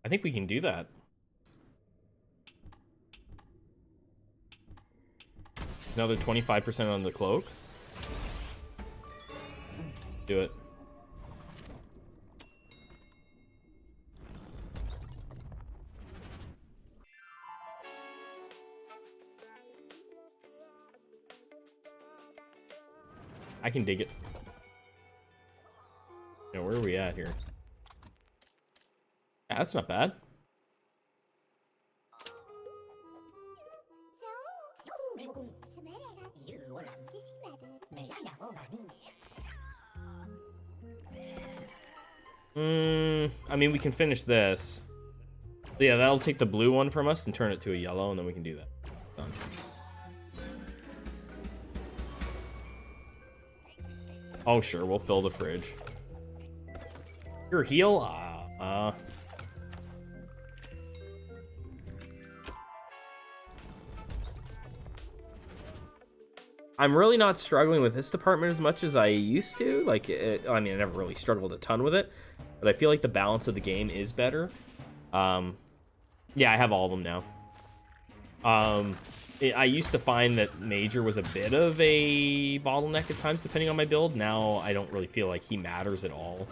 I think we can do that. Another 25% on the cloak. Do it. I can dig it. You know, where are we at here? Yeah, that's not bad. I mean, we can finish this. Yeah, that'll take the blue one from us and turn it to a yellow, and then we can do that. Done. Oh, sure, we'll fill the fridge. Your heal? I'm really not struggling with this department as much as I used to. Like, I mean, I never really struggled a ton with it, but I feel like the balance of the game is better. Yeah, I have all of them now. I used to find that Major was a bit of a bottleneck at times, depending on my build. Now, I don't really feel like he matters at all.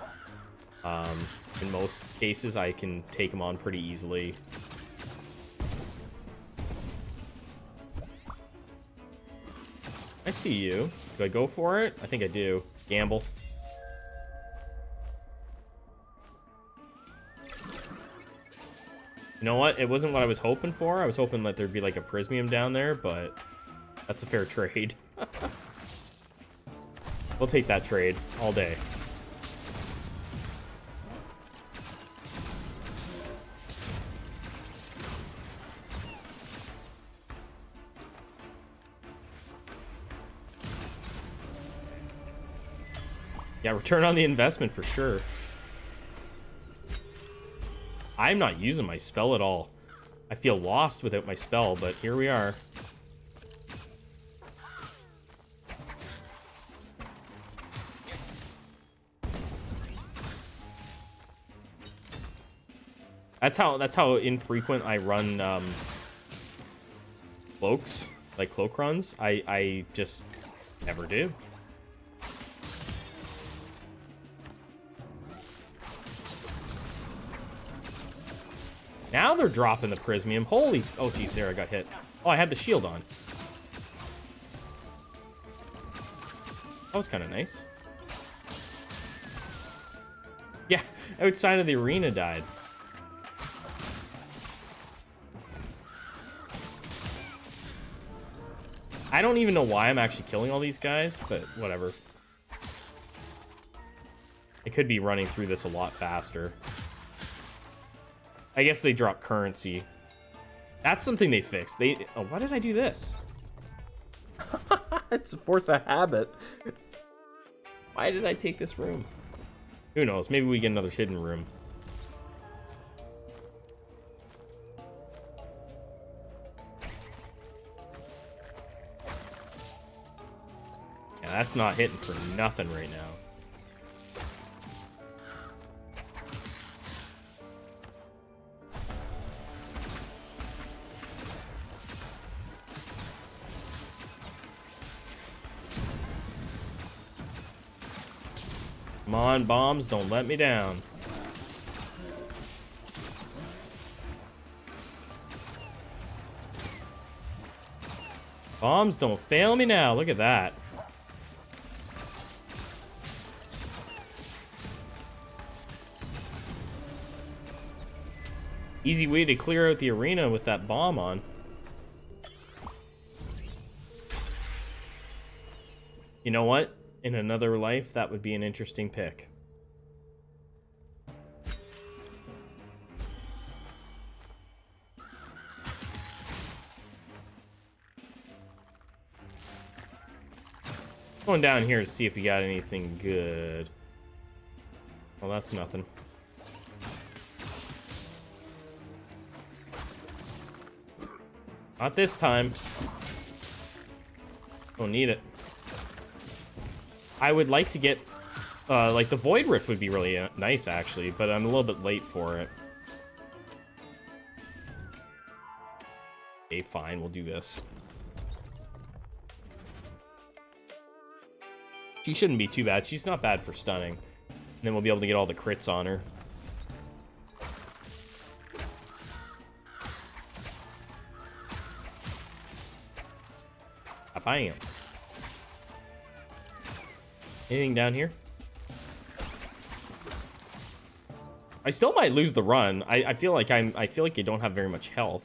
In most cases, I can take him on pretty easily. I see you. Do I go for it? I think I do. Gamble. You know what? It wasn't what I was hoping for. I was hoping that there'd be like a Prismium down there, but that's a fair trade. We'll take that trade all day. Yeah, return on the investment for sure. I'm not using my spell at all. I feel lost without my spell, but here we are. That's how infrequent I run cloaks, like cloak runs. I just never do. Now they're dropping the Prismium. Holy... Oh, geez, there, I got hit. Oh, I had the shield on. That was kind of nice. Yeah, outside of the arena died. I don't even know why I'm actually killing all these guys, but whatever. I could be running through this a lot faster. I guess they drop currency. That's something they fixed. Oh, why did I do this? It's a force of habit. Why did I take this room? Who knows? Maybe we get another hidden room. Yeah, that's not hitting for nothing right now. Come on, bombs, don't let me down. Bombs, don't fail me now. Look at that. Easy way to clear out the arena with that bomb on. You know what? In another life, that would be an interesting pick. Going down here to see if we got anything good. Well, that's nothing. Not this time. Don't need it. I would like to get, like, the Void Rift would be really nice, actually, but I'm a little bit late for it. Okay, fine, we'll do this. She shouldn't be too bad. She's not bad for stunning. And then we'll be able to get all the crits on her. Bam. Anything down here? I still might lose the run. I feel like I feel like you don't have very much health.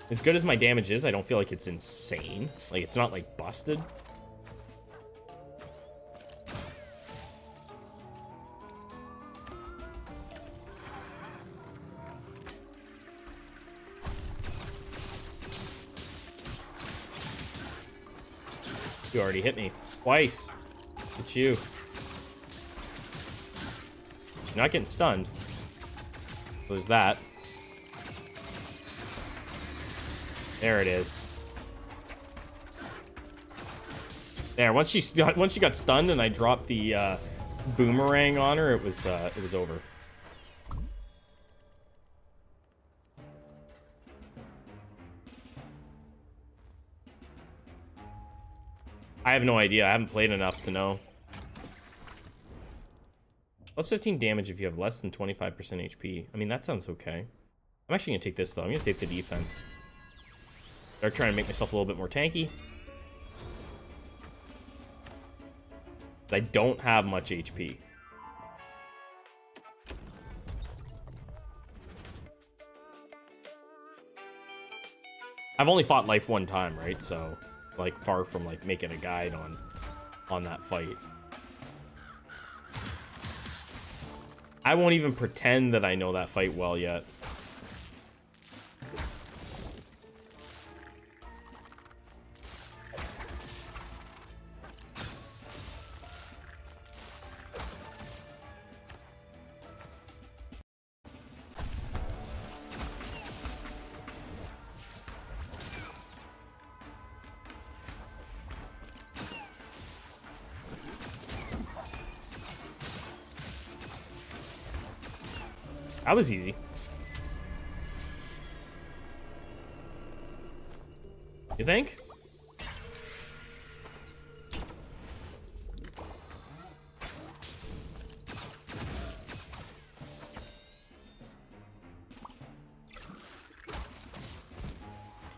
As good as my damage is, I don't feel like it's insane. Like, it's not, like, busted. You already hit me. Twice. It's you. You're not getting stunned. So there's that. There it is. There. Once she got stunned and I dropped the boomerang on her, it was over. I have no idea. I haven't played enough to know. Plus 15 damage if you have less than 25% HP. I mean, that sounds okay. I'm actually gonna take this though. I'm gonna take the defense. Start trying to make myself a little bit more tanky. I don't have much HP. I've only fought life one time, right? So, like, far from, like, making a guide on that fight. I won't even pretend that I know that fight well yet. That was easy. You think?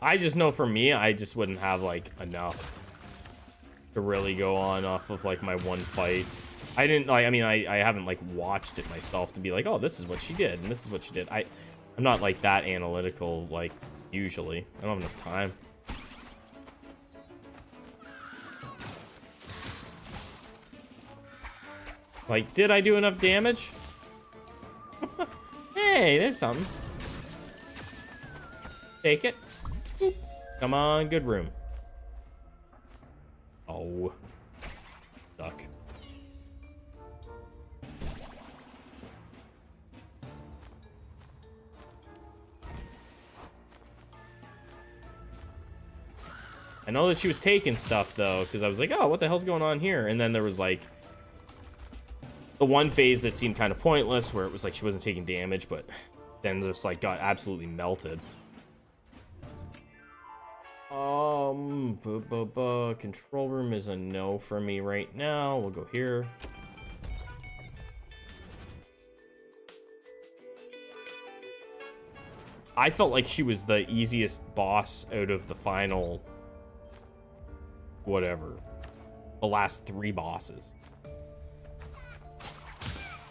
I just know for me, I just wouldn't have, like, enough to really go on off of, like, my one fight. I didn't, like, I mean, I haven't, like, watched it myself to be like, oh, this is what she did, and this is what she did. I'm not, like, that analytical, like, usually. I don't have enough time. Like, did I do enough damage? Hey, there's something. Take it. Come on, good room. Oh. Suck. I know that she was taking stuff, though, because I was like, oh, what the hell's going on here? And then there was, like, the one phase that seemed kind of pointless, where it was like she wasn't taking damage, but then just, like, got absolutely melted. Control room is a no for me right now. We'll go here. I felt like she was the easiest boss out of the final... whatever. The last 3 bosses.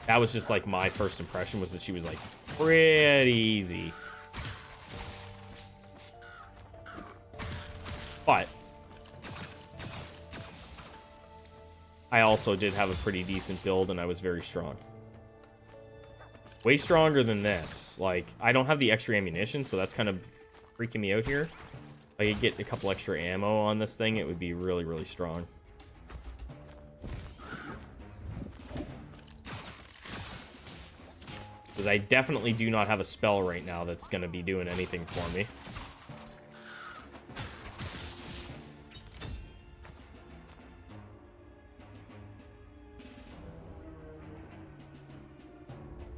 That was just, like, my first impression, was that she was, like, pretty easy. But I also did have a pretty decent build, and I was very strong. Way stronger than this. Like, I don't have the extra ammunition, so that's kind of freaking me out here. If I could get a couple extra ammo on this thing, it would be really, really strong. Because I definitely do not have a spell right now that's going to be doing anything for me.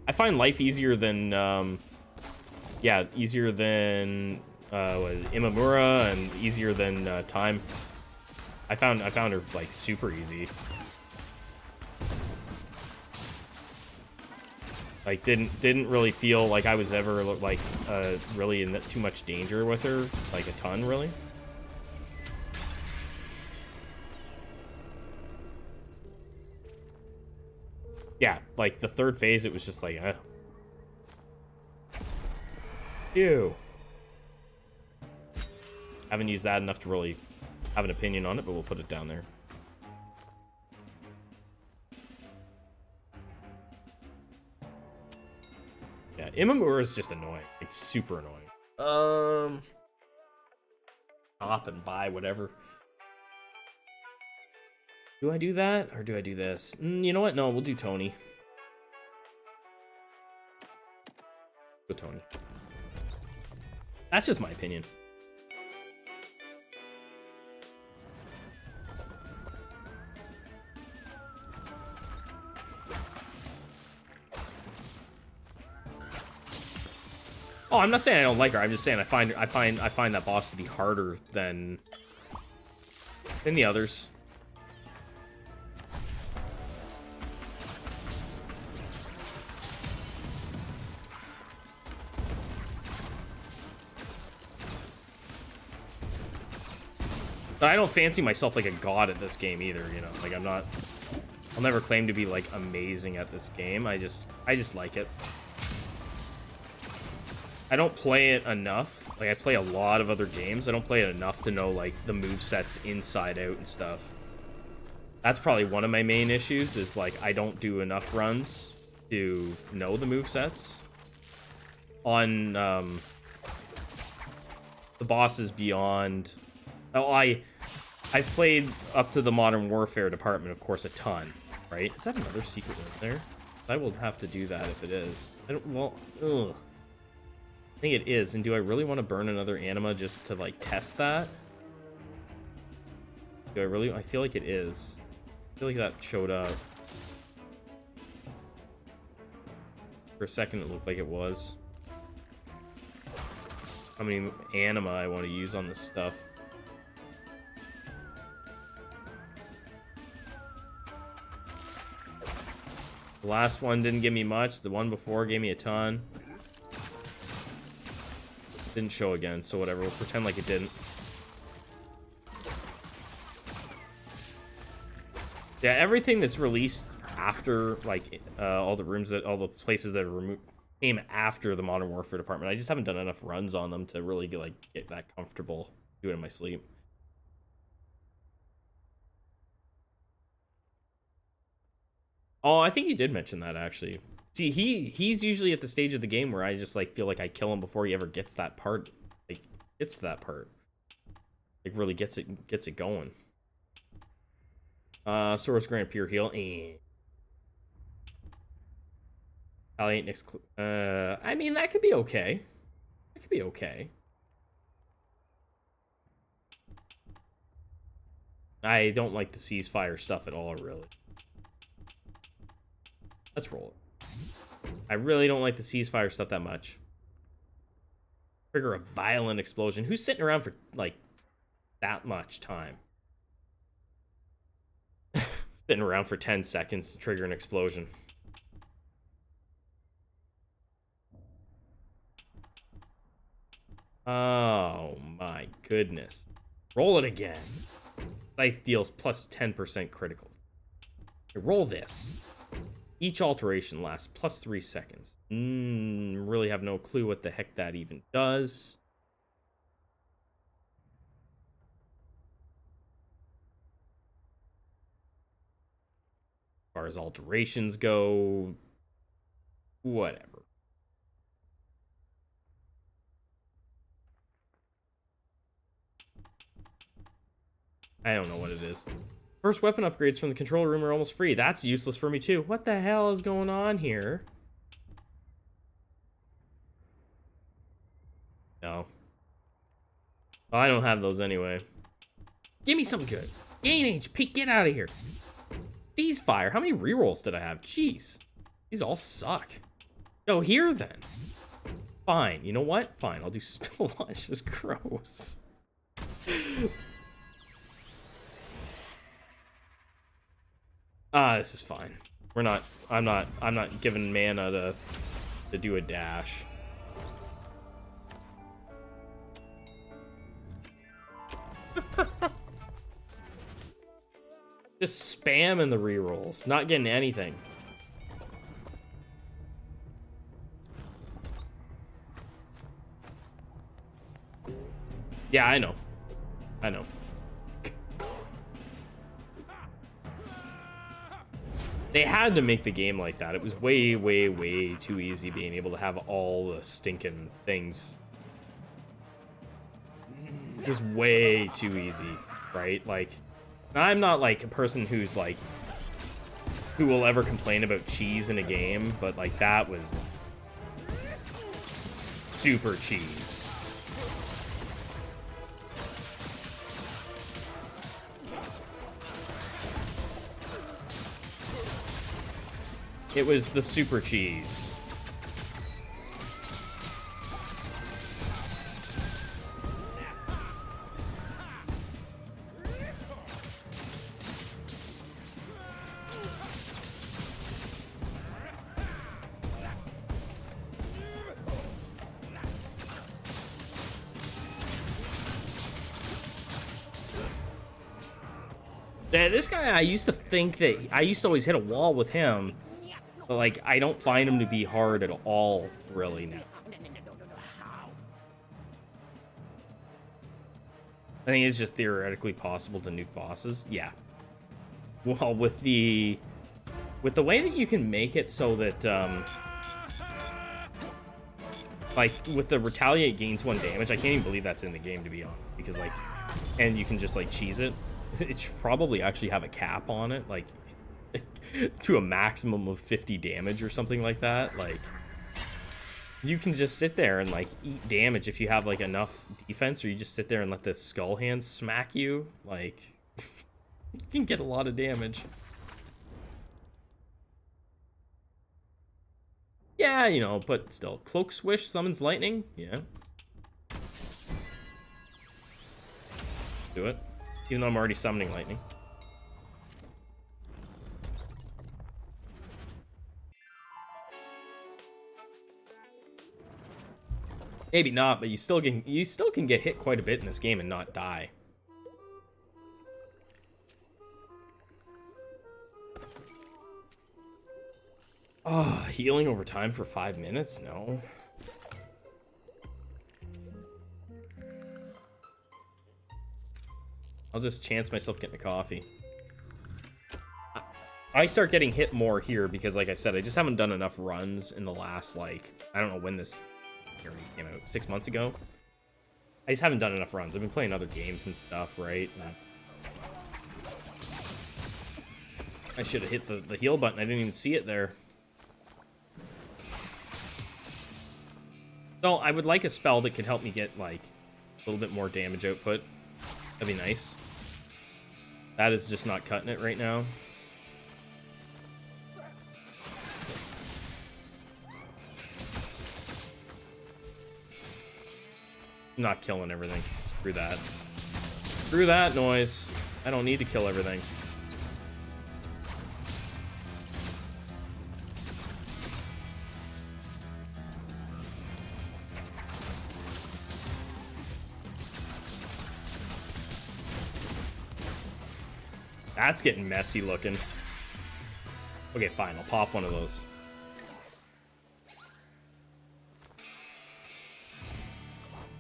I find life easier than, yeah, easier than Imamura, and easier than time. I found her, like, super easy. Like, didn't really feel like I was ever, like, really in too much danger with her, like a ton, really. Yeah, like the third phase, it was just like, ew. Haven't used that enough to really have an opinion on it, but we'll put it down there. Yeah, Imamura is just annoying. It's super annoying. Stop and buy whatever. Do I do that or do I do this? You know what? No, we'll do Tony. Go Tony. That's just my opinion. Oh, I'm not saying I don't like her. I'm just saying I find that boss to be harder than the others. But I don't fancy myself like a god at this game either, you know. Like I'll never claim to be like amazing at this game. I just like it. I don't play it enough. Like I play a lot of other games. I don't play it enough to know like the movesets inside out and stuff. That's probably one of my main issues is like I don't do enough runs to know the movesets. On the bosses beyond. Oh, I've played up to the Modern Warfare department, of course, a ton, right? Is that another secret in there? I will have to do that if it is. I don't, well, ugh. I think it is, and do I really want to burn another anima just to, like, test that? Do I really? I feel like it is. I feel like that showed up. For a second, it looked like it was. How many anima I want to use on this stuff. The last one didn't give me much. The one before gave me a ton. Didn't show again, so whatever. We'll pretend like it didn't. Yeah, everything that's released after, like, all the places that are came after the Modern Warfare department. I just haven't done enough runs on them to really get that comfortable doing it in my sleep. Oh, I think you did mention that, actually. See, he's usually at the stage of the game where I just, like, feel like I kill him before he ever gets that part. Like, gets to that part. Like, really gets it going. Source Grant Pure Heal. Palliate next... I mean, that could be okay. That could be okay. I don't like the ceasefire stuff at all, really. Let's roll it. I really don't like the ceasefire stuff that much. Trigger a violent explosion. Who's sitting around for, like, that much time? Sitting around for 10 seconds to trigger an explosion. Oh, my goodness. Roll it again. Scythe deals plus 10% critical. Okay, roll this. Each alteration lasts plus 3 seconds. Really have no clue what the heck that even does. As far as alterations go, whatever. I don't know what it is. First weapon upgrades from the control room are almost free. That's useless for me too. What the hell is going on here? No. Oh, I don't have those anyway. Give me something good. Gain HP, get out of here. Ceasefire. How many rerolls did I have? Jeez. These all suck. Go here then. Fine. You know what? Fine. I'll do Spill Launch. It's gross. This is fine. I'm not giving mana to do a dash. Just spamming the rerolls, not getting anything. Yeah, I know. I know. They had to make the game like that. It was way, way, way too easy being able to have all the stinking things. It was way too easy, right? Like, I'm not like a person who's like, who will ever complain about cheese in a game, but like that was super cheese. It was the super cheese. Yeah, this guy, I used to think that I used to always hit a wall with him. But, like, I don't find him to be hard at all, really, now. I think it's just theoretically possible to nuke bosses. Yeah. Well, with the way that you can make it so that, like, with the retaliate gains 1 damage, I can't even believe that's in the game, to be honest. Because, like, and you can just, like, cheese it. It should probably actually have a cap on it, like, to a maximum of 50 damage or something like that. Like, you can just sit there and like eat damage if you have like enough defense, or you just sit there and let the skull hands smack you. Like, you can get a lot of damage. Yeah, you know, but still, cloak swish summons lightning. Yeah, do it, even though I'm already summoning lightning. Maybe not, but you still can get hit quite a bit in this game and not die. Oh, healing over time for 5 minutes? No. I'll just chance myself getting a coffee. I start getting hit more here because, like I said, I just haven't done enough runs in the last, like, I don't know when this already came out, 6 months ago. I just haven't done enough runs. I've been playing other games and stuff, right? And I should have hit the heal button. I didn't even see it there. So I would like a spell that could help me get like a little bit more damage output. That'd be nice. That is just not cutting it right now. I'm not killing everything. Screw that. Screw that noise. I don't need to kill everything. That's getting messy looking. Okay, fine. I'll pop one of those.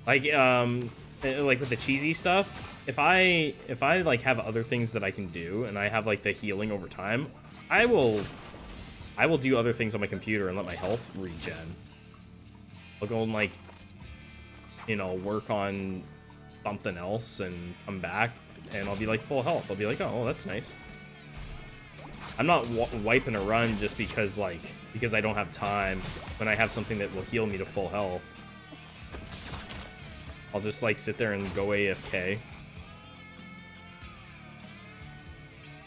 Like with the cheesy stuff, if I like have other things that I can do and I have like the healing over time, I will do other things on my computer and let my health regen. I'll go and like, you know, work on something else and come back and I'll be like full health. I'll be like, oh, that's nice. I'm not wiping a run just because I don't have time when I have something that will heal me to full health. I'll just like sit there and go AFK.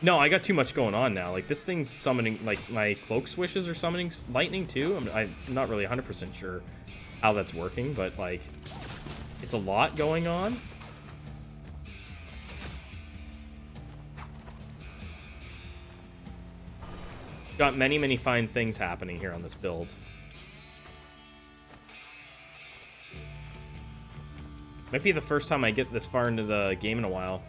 No, I got too much going on now. Like this thing's summoning, like my cloak swishes are summoning lightning too. I'm not really 100% sure how that's working, but like it's a lot going on. Got many, many fine things happening here on this build. Might be the first time I get this far into the game in a while.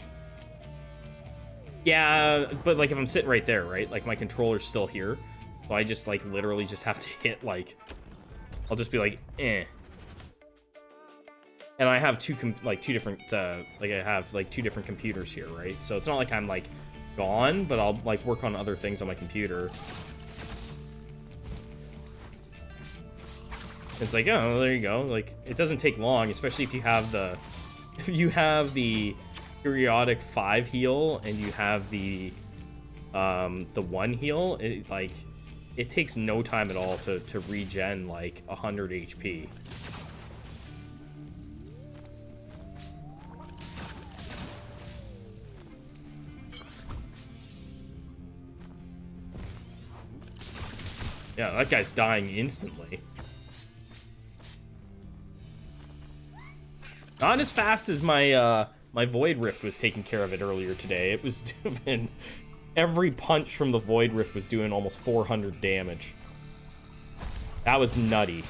Yeah, but like if I'm sitting right there, right? Like my controller's still here. So I just like literally just have to hit like... I'll just be like, eh. And I have two different like I have like 2 different computers here, right? So it's not like I'm like gone, but I'll like work on other things on my computer. It's like, oh, there you go. Like, it doesn't take long, especially if you have the periodic 5 heal and you have the 1 heal. It takes no time at all to regen like 100 HP. Yeah, that guy's dying instantly. Not as fast as my my Void Rift was taking care of it earlier today. It was doing... Every punch from the Void Rift was doing almost 400 damage. That was nutty.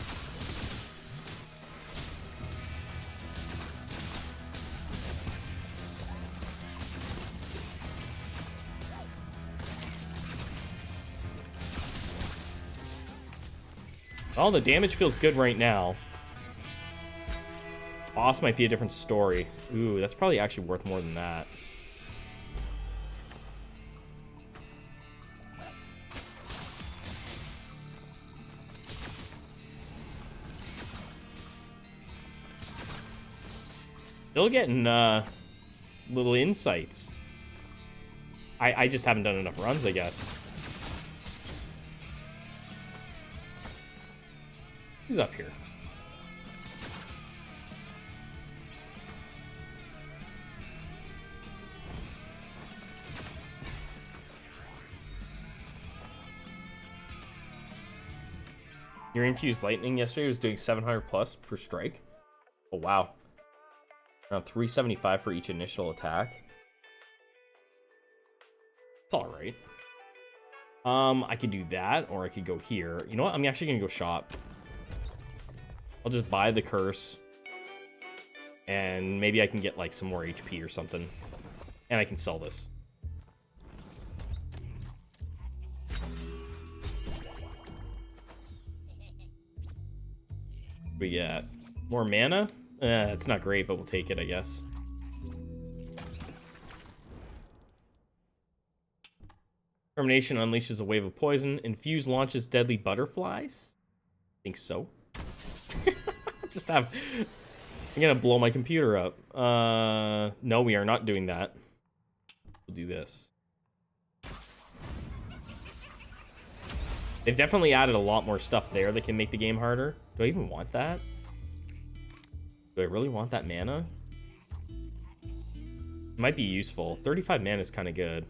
Oh, the damage feels good right now. Boss might be a different story. Ooh, that's probably actually worth more than that. Still getting little insights. I just haven't done enough runs, I guess. Who's up here? Your infused lightning yesterday was doing 700 plus per strike. Oh wow. Around 375 for each initial attack. It's all right. I could do that, or I could go here. You know what? I'm actually gonna go shop. I'll just buy the curse, and maybe I can get like some more HP or something, and I can sell this. We got more mana. It's not great, but we'll take it, I guess. Termination unleashes a wave of poison. Infuse launches deadly butterflies. I think so. I'm gonna blow my computer up. No, we are not doing that. We'll do this. They've definitely added a lot more stuff there that can make the game harder. Do I even want that? Do I really want that mana? It might be useful. 35 mana is kind of good.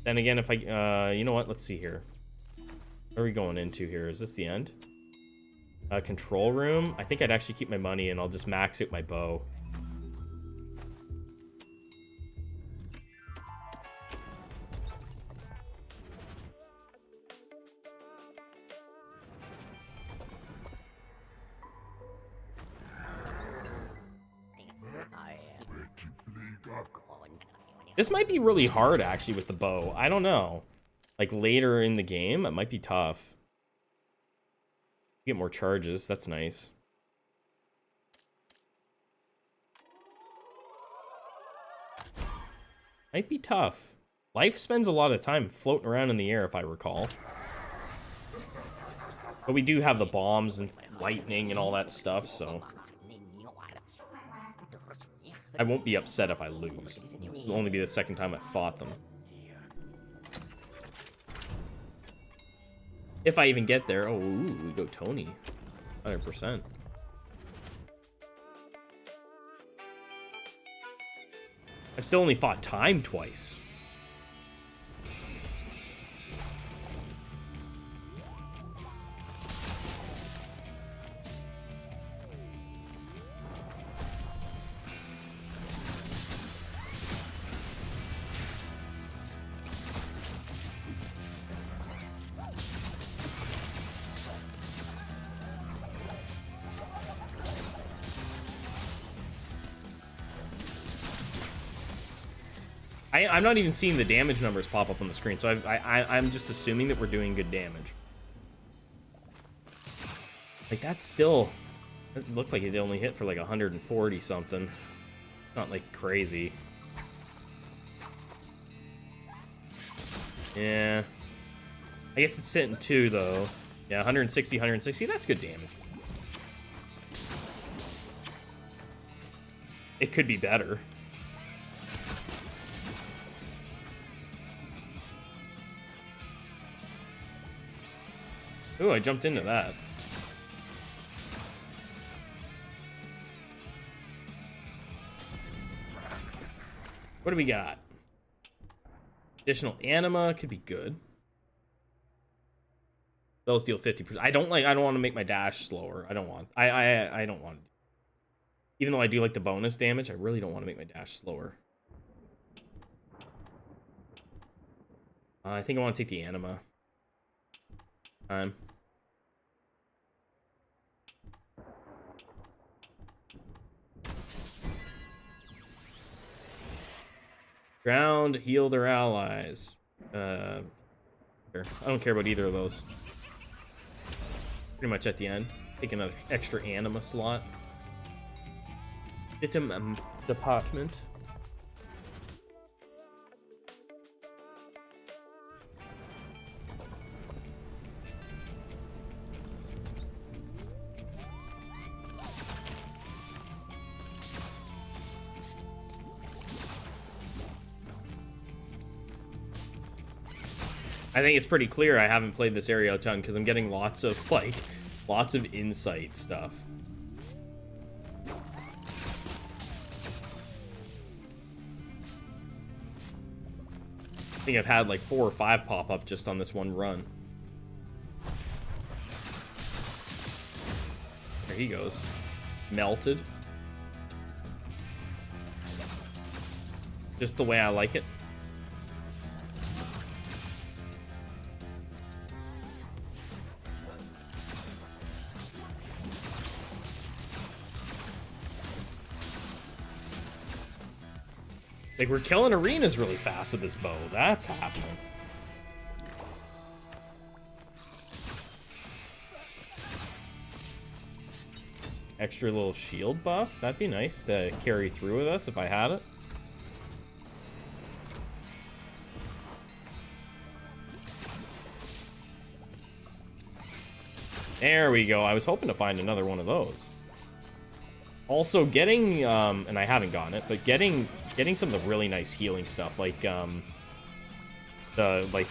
Then again, if I... you know what? Let's see here. What are we going into here? Is this the end? Control room. I think I'd actually keep my money and I'll just max out my bow. This might be really hard, actually, with the bow. I don't know. Like, later in the game, it might be tough. Get more charges. That's nice. Might be tough. Life spends a lot of time floating around in the air, if I recall. But we do have the bombs and lightning and all that stuff, so... I won't be upset if I lose. It'll only be the second time I fought them. If I even get there. Oh, ooh, we go Tony. 100%. I've still only fought Time twice. I'm not even seeing the damage numbers pop up on the screen, so I'm just assuming that we're doing good damage. Like, that's still It looked like it only hit for like 140 something. Not like crazy. Yeah. I guess it's sitting 2 though. Yeah, 160, 160. That's good damage. It could be better. Ooh, I jumped into that. What do we got? Additional anima could be good. Those deal 50%. I don't want to make my dash slower. I don't want. I don't want. Even though I do like the bonus damage, I really don't want to make my dash slower. I think I want to take the anima. Ground, heal their allies. I don't care about either of those. Pretty much at the end. Take another extra anima slot. Item department. I think it's pretty clear I haven't played this area a ton because I'm getting lots of insight stuff. I think I've had like 4 or 5 pop up just on this one run. There he goes. Melted. Just the way I like it. Like, we're killing arenas really fast with this bow. That's happening. Extra little shield buff. That'd be nice to carry through with us if I had it. There we go. I was hoping to find another one of those. Also, getting, and I haven't gotten it, but getting some of the really nice healing stuff, like the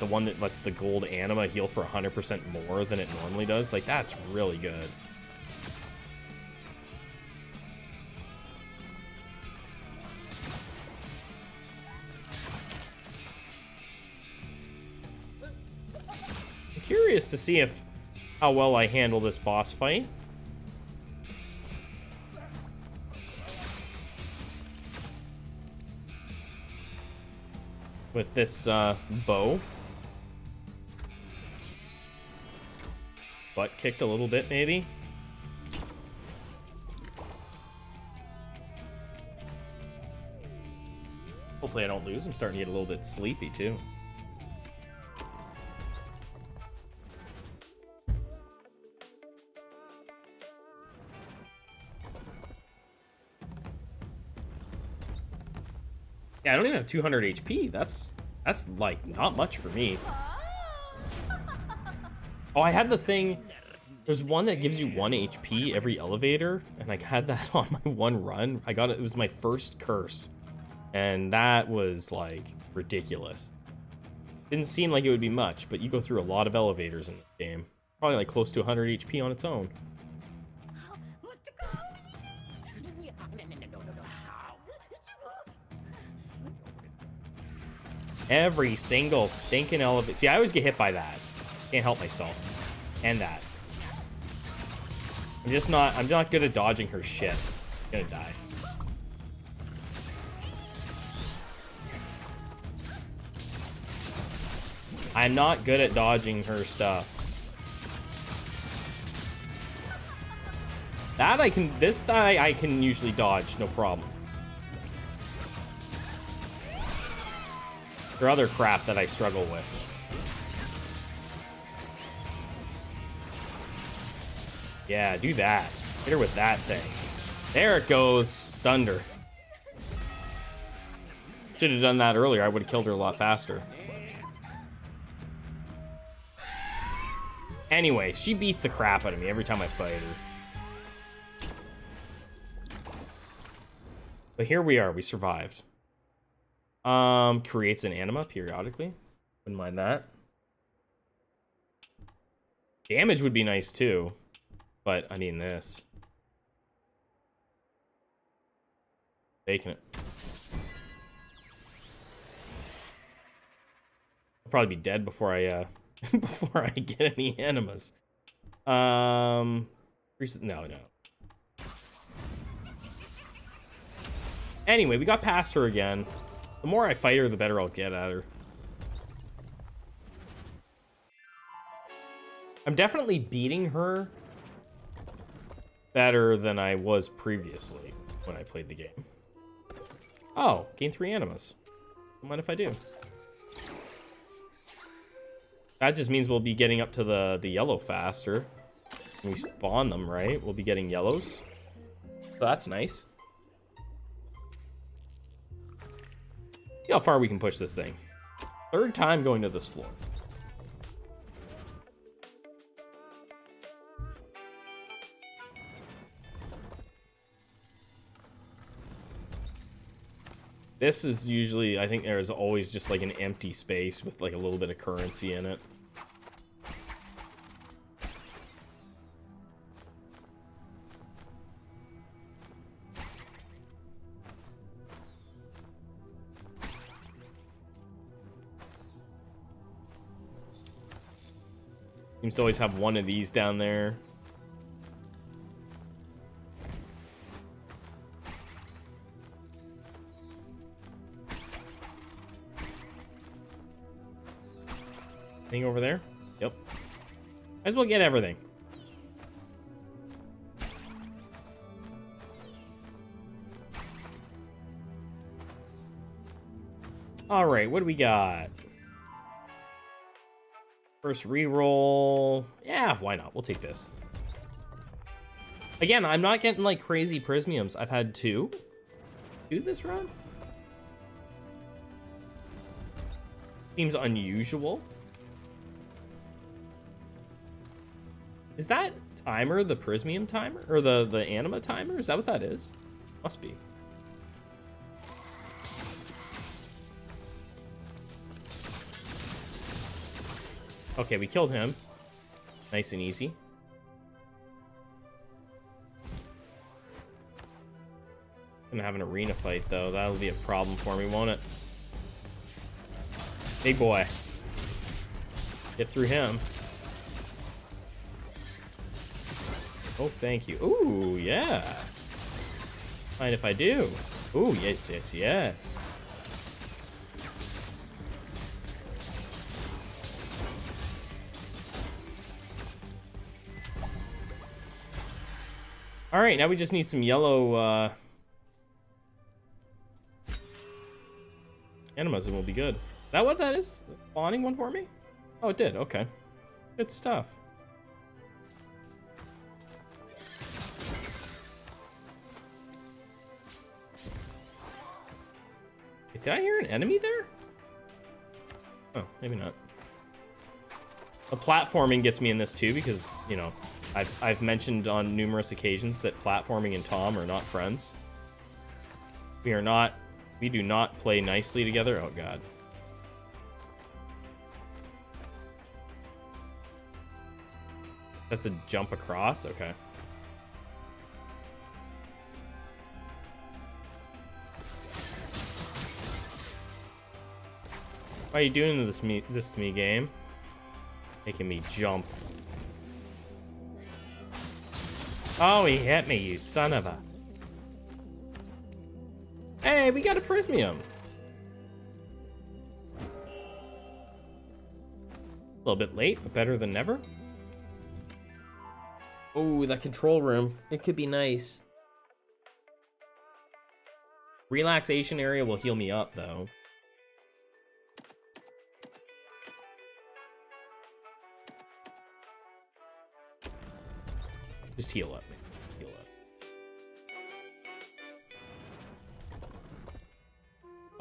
one that lets the gold anima heal for 100% more than it normally does. Like, that's really good. I'm curious to see how well I handle this boss fight. With this bow. Butt kicked a little bit, maybe. Hopefully I don't lose. I'm starting to get a little bit sleepy, too. Yeah, I don't even have 200 HP. That's like not much for me. Oh, I had the thing. There's one that gives you 1 HP every elevator, and I had that on my one run. I got it. It was my first curse, and that was like ridiculous. Didn't seem like it would be much, but you go through a lot of elevators in the game. Probably like close to 100 HP on its own. Every single stinking elevator. See, I always get hit by that. Can't help myself. And that. I'm not good at dodging her shit. I'm gonna die. I'm not good at dodging her stuff. This I can usually dodge, no problem. There are other crap that I struggle with. Yeah, do that. Hit her with that thing. There it goes. Stunned her. Should have done that earlier. I would have killed her a lot faster. Anyway, she beats the crap out of me every time I fight her. But here we are. We survived. Creates an anima periodically. Wouldn't mind that. Damage would be nice too. But, I mean this. Taking it. I'll probably be dead before I, before I get any animas. No. Anyway, we got past her again. The more I fight her, the better I'll get at her. I'm definitely beating her better than I was previously when I played the game. Oh, gain 3 animas. Don't mind if I do. That just means we'll be getting up to the yellow faster. When we spawn them, right? We'll be getting yellows. So that's nice. See how far we can push this thing. 3rd time going to this floor. This is usually, I think there's always just like an empty space with like a little bit of currency in it. Seems to always have one of these down there. Anything over there? Yep. Might as well get everything. All right, what do we got? First reroll. Yeah, why not? We'll take this. Again, I'm not getting like crazy prismiums. I've had 2 this run. Seems unusual. Is that timer the prismium timer? Or the anima timer? Is that what that is? Must be. Okay, we killed him. Nice and easy. Gonna have an arena fight though. That'll be a problem for me, won't it? Big boy. Get through him. Oh, thank you. Ooh, yeah. Mind if I do? Ooh, yes, yes, yes. All right, now we just need some yellow animas and we'll be good. Is that what that is? Spawning one for me? Oh, it did. Okay. Good stuff. Wait, did I hear an enemy there? Oh, maybe not. The platforming gets me in this too because, you know, I've mentioned on numerous occasions that platforming and Tom are not friends. We do not play nicely together. Oh god. That's a jump across? Okay. Why are you doing this to me, game? Making me jump. Oh, he hit me, you son of a... Hey, we got a prismium. A little bit late, but better than never. Oh, that control room. It could be nice. Relaxation area will heal me up, though. Just heal up. Heal up.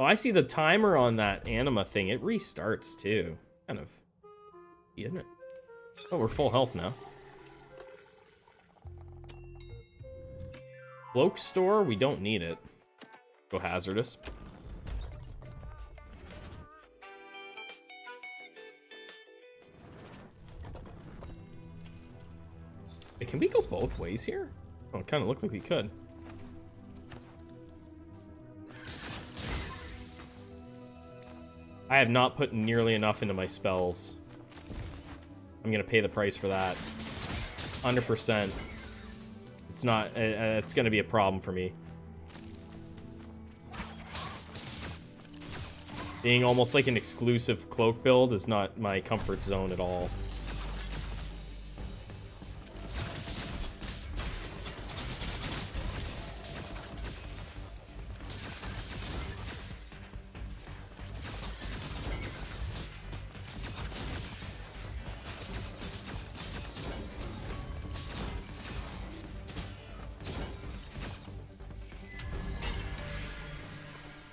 Oh, I see the timer on that anima thing. It restarts too. Kind of. Isn't it? Oh, we're full health now. Cloak store, we don't need it. Go hazardous. Hey, can we go both ways here? Oh, it kind of looked like we could. I have not put nearly enough into my spells. I'm gonna pay the price for that. 100%. It's not. It's gonna be a problem for me. Being almost like an exclusive cloak build is not my comfort zone at all.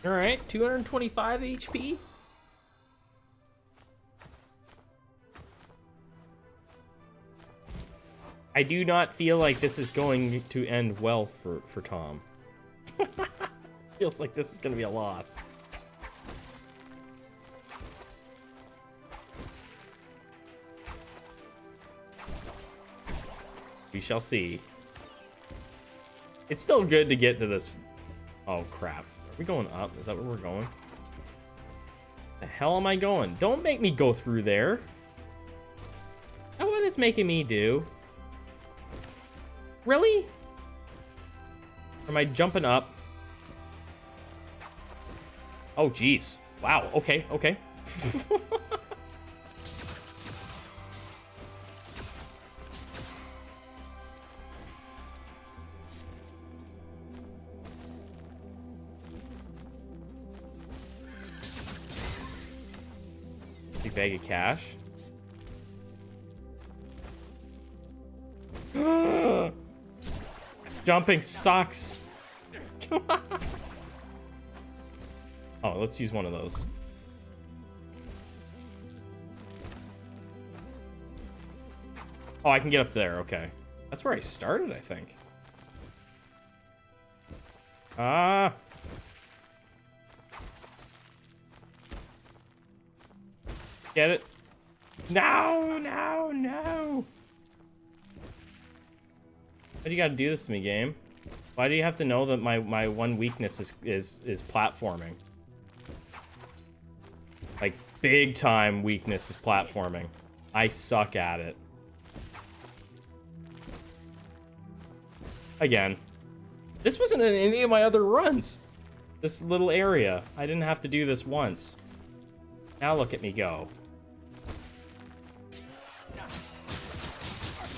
All right, 225 HP. I do not feel like this is going to end well for Tom. Feels like this is going to be a loss. We shall see. It's still good to get to this. Oh, crap. Are we going up? Is that where we're going? The hell am I going? Don't make me go through there. That's what it's making me do. Really? Or am I jumping up? Oh, geez. Wow. Okay, okay. Big bag of cash. Jumping sucks. Oh, let's use one of those. Oh, I can get up there. Okay. That's where I started, I think. Ah. Get it? No, no, no. Why do you gotta do this to me, game? Why do you have to know that my one weakness is platforming? Like, big time weakness is platforming. I suck at it. Again. This wasn't in any of my other runs. This little area. I didn't have to do this once. Now look at me go.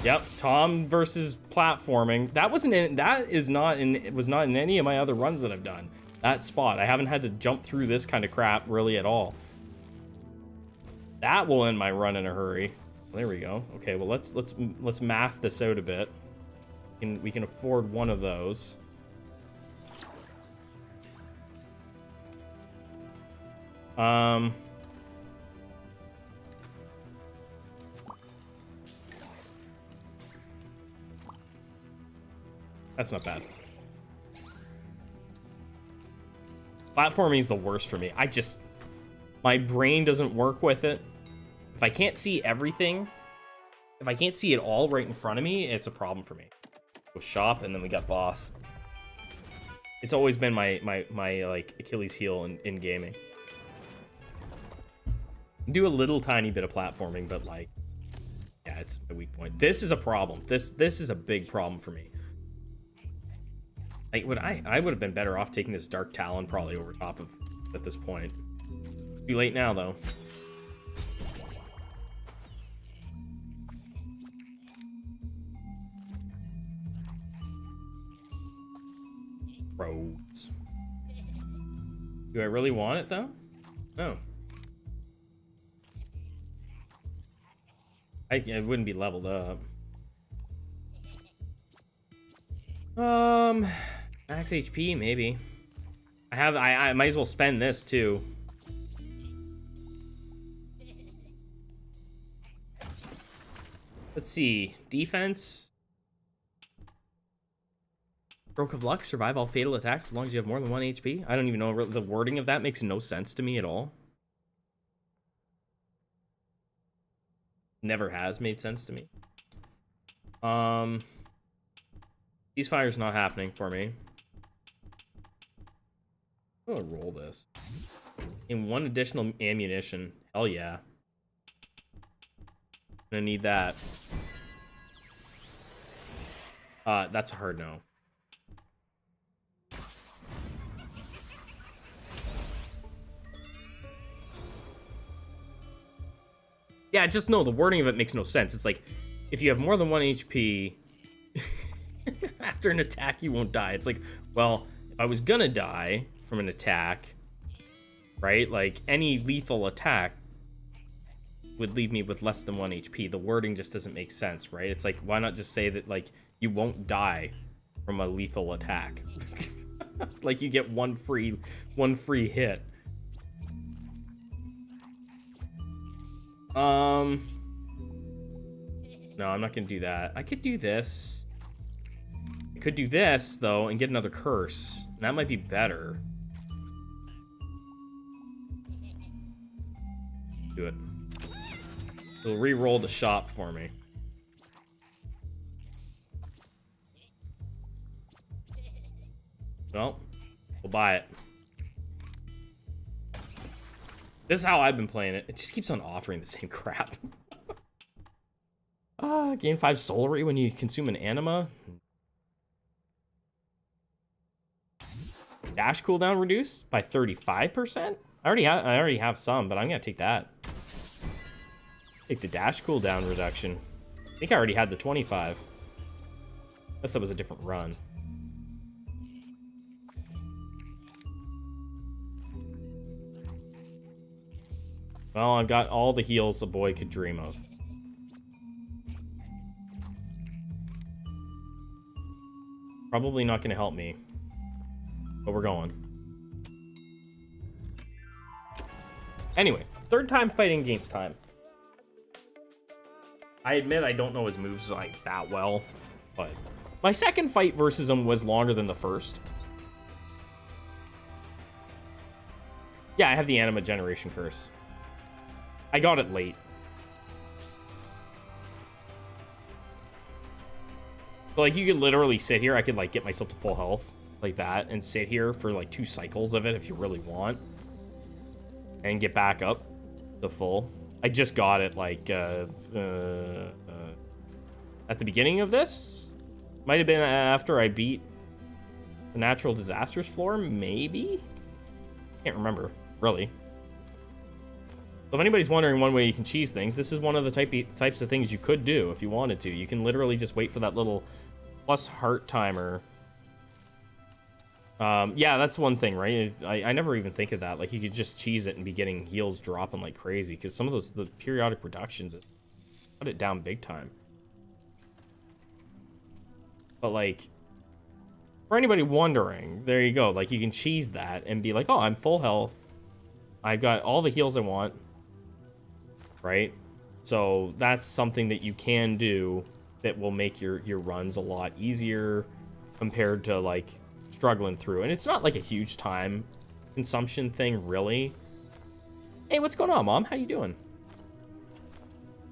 Yep, Tom versus platforming. That wasn't in. That is not in. It was not in any of my other runs that I've done. That spot. I haven't had to jump through this kind of crap really at all. That will end my run in a hurry. There we go. Okay, well let's math this out a bit. We can afford one of those. That's not bad. Platforming is the worst for me. My brain doesn't work with it. If I can't see everything, if I can't see it all right in front of me, it's a problem for me. Go shop, and then we got boss. It's always been my like Achilles heel in gaming. Do a little tiny bit of platforming, but like, yeah, it's a weak point. This is a problem. This is a big problem for me. Like, I would have been better off taking this Dark Talon probably over top of at this point. Too late now, though. Roads. Do I really want it, though? No. I wouldn't be leveled up. Max HP, maybe. I might as well spend this too. Let's see. Defense. Stroke of luck. Survive all fatal attacks as long as you have more than 1 HP. I don't even know. The wording of that makes no sense to me at all. Never has made sense to me. Ceasefire's not happening for me. I'm gonna roll this. In 1 additional ammunition. Hell yeah. Gonna need that. That's a hard no. Yeah, just no, the wording of it makes no sense. It's like, if you have more than 1 HP, after an attack, you won't die. It's like, well, if I was gonna die from an attack, right? Like, any lethal attack would leave me with less than 1 HP. The wording just doesn't make sense, right? It's like, why not just say that, like, you won't die from a lethal attack? Like, you get one free hit. No, I'm not gonna do that. I could do this. I could do this, though, and get another curse. That might be better. Do it. It'll re-roll the shop for me. Well, we'll buy it. This is how I've been playing it. It just keeps on offering the same crap. Gain 5 soulry when you consume an anima. Dash cooldown reduced by 35%? I already have some, but I'm gonna take that. Take the dash cooldown reduction. I think I already had the 25. Unless that was a different run. Well, I've got all the heals a boy could dream of. Probably not going to help me. But we're going. Anyway, 3rd time fighting against time. I admit I don't know his moves like that well, but my 2nd fight versus him was longer than the 1st. Yeah, I have the anima generation curse. I got it late. So, like, you could literally sit here. I could, like, get myself to full health like that and sit here for, like, 2 cycles of it if you really want. And get back up to full. I just got it, like, at the beginning of this. Might have been after I beat the Natural Disasters floor, maybe? Can't remember, really. So if anybody's wondering one way you can cheese things, this is one of the types of things you could do if you wanted to. You can literally just wait for that little plus heart timer. Yeah, that's one thing, right? I never even think of that. Like, you could just cheese it and be getting heals dropping like crazy, because some of the periodic reductions, put it down big time. But, like, for anybody wondering, there you go. Like, you can cheese that and be like, oh, I'm full health. I've got all the heals I want. Right? So that's something that you can do that will make your runs a lot easier compared to, like, struggling through. And it's not like a huge time consumption thing, really. Hey, what's going on, Mom? How you doing?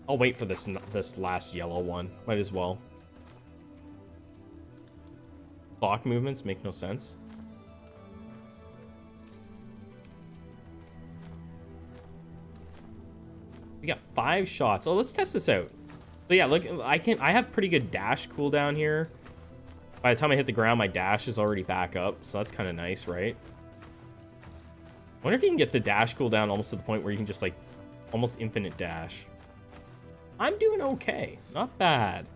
I'll wait for this last yellow one. Might as well. Clock movements make no sense. We got 5 shots. Oh, let's test this out. So yeah, look, I have pretty good dash cooldown here. By the time I hit the ground, my dash is already back up, so that's kind of nice, right? I wonder if you can get the dash cooldown almost to the point where you can just, like, almost infinite dash. I'm doing okay. Not bad.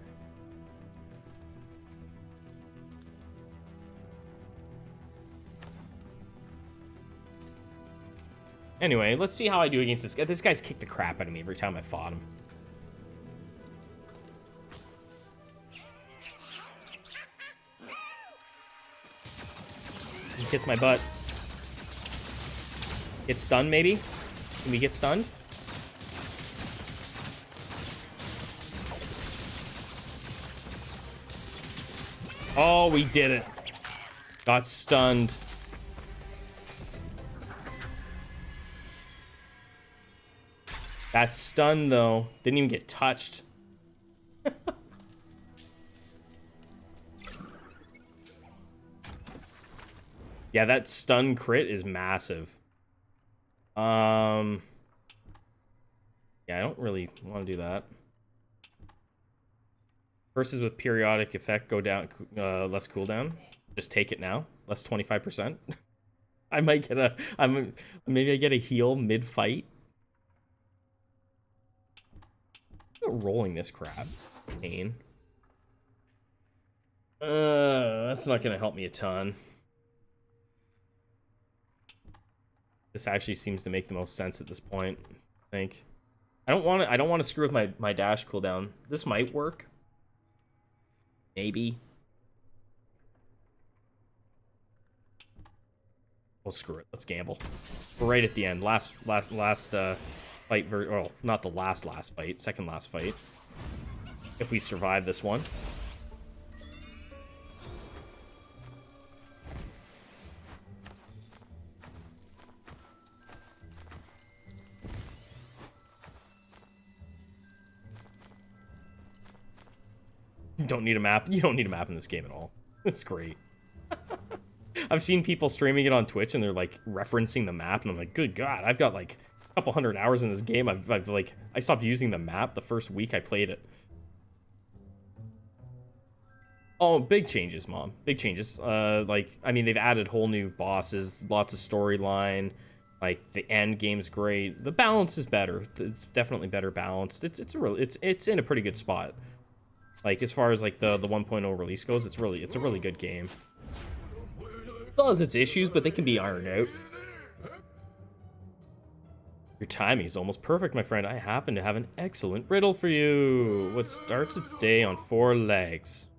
Anyway, let's see how I do against this guy. This guy's kicked the crap out of me every time I fought him. He kissed my butt. Get stunned, maybe? Can we get stunned? Oh, we did it. Got stunned. That stun, though, didn't even get touched. Yeah, that stun crit is massive. Yeah, I don't really want to do that. Versus with periodic effect go down, less cooldown. Just take it now. Less 25%. I might get a. Maybe I get a heal mid fight. Rolling this crap. Pain. That's not gonna help me a ton. This actually seems to make the most sense at this point, I think. I don't want to screw with my dash cooldown. This might work. Maybe. Well, screw it. Let's gamble. We're right at the end. Last fight. Oh, not the last fight. Second last fight. If we survive this one. You don't need a map. You don't need a map in this game at all. It's great. I've seen people streaming it on Twitch and they're like referencing the map, and I'm like, good God, I've got like a couple hundred hours in this game. I stopped using the map the first week I played it. Oh, big changes, Mom. Big changes. Like, I mean, they've added whole new bosses, lots of storyline. Like, the end game's great. The balance is better. It's definitely better balanced. It's in a pretty good spot. Like, as far as like the 1.0 release goes, it's a really good game. It still has its issues, but they can be ironed out. Your timing is almost perfect, my friend. I happen to have an excellent riddle for you. What starts its day on 4 legs?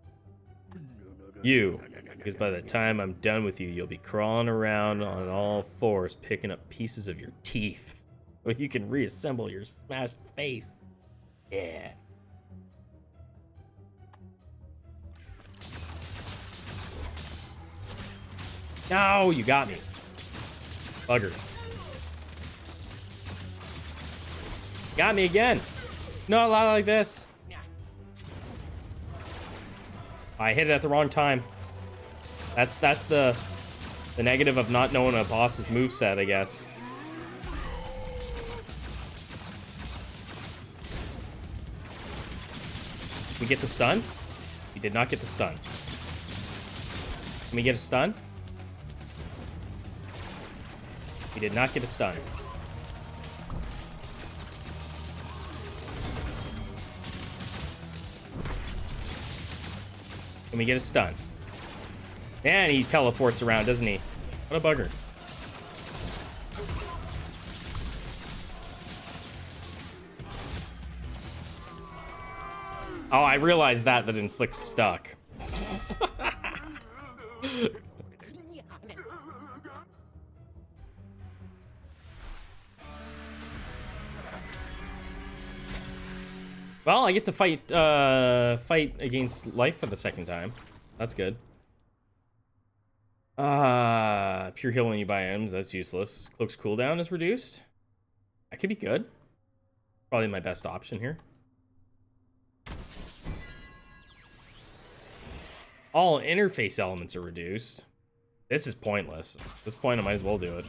You. Because by the time I'm done with you, you'll be crawling around on all 4s, picking up pieces of your teeth, so you can reassemble your smashed face. Yeah. No, you got me. Bugger. Got me again. Not a lot like this. I hit it at the wrong time. That's the negative of not knowing a boss's moveset, I guess. We get the stun? We did not get the stun. Can we get a stun? We did not get a stun. Can we get a stun? And he teleports around, doesn't he? What a bugger. Oh, I realized that inflicts stuck. Well, I get to fight against life for the second time. That's good. Pure heal when you buy items, that's useless. Cloak's cooldown is reduced. That could be good. Probably my best option here. All interface elements are reduced. This is pointless. At this point, I might as well do it.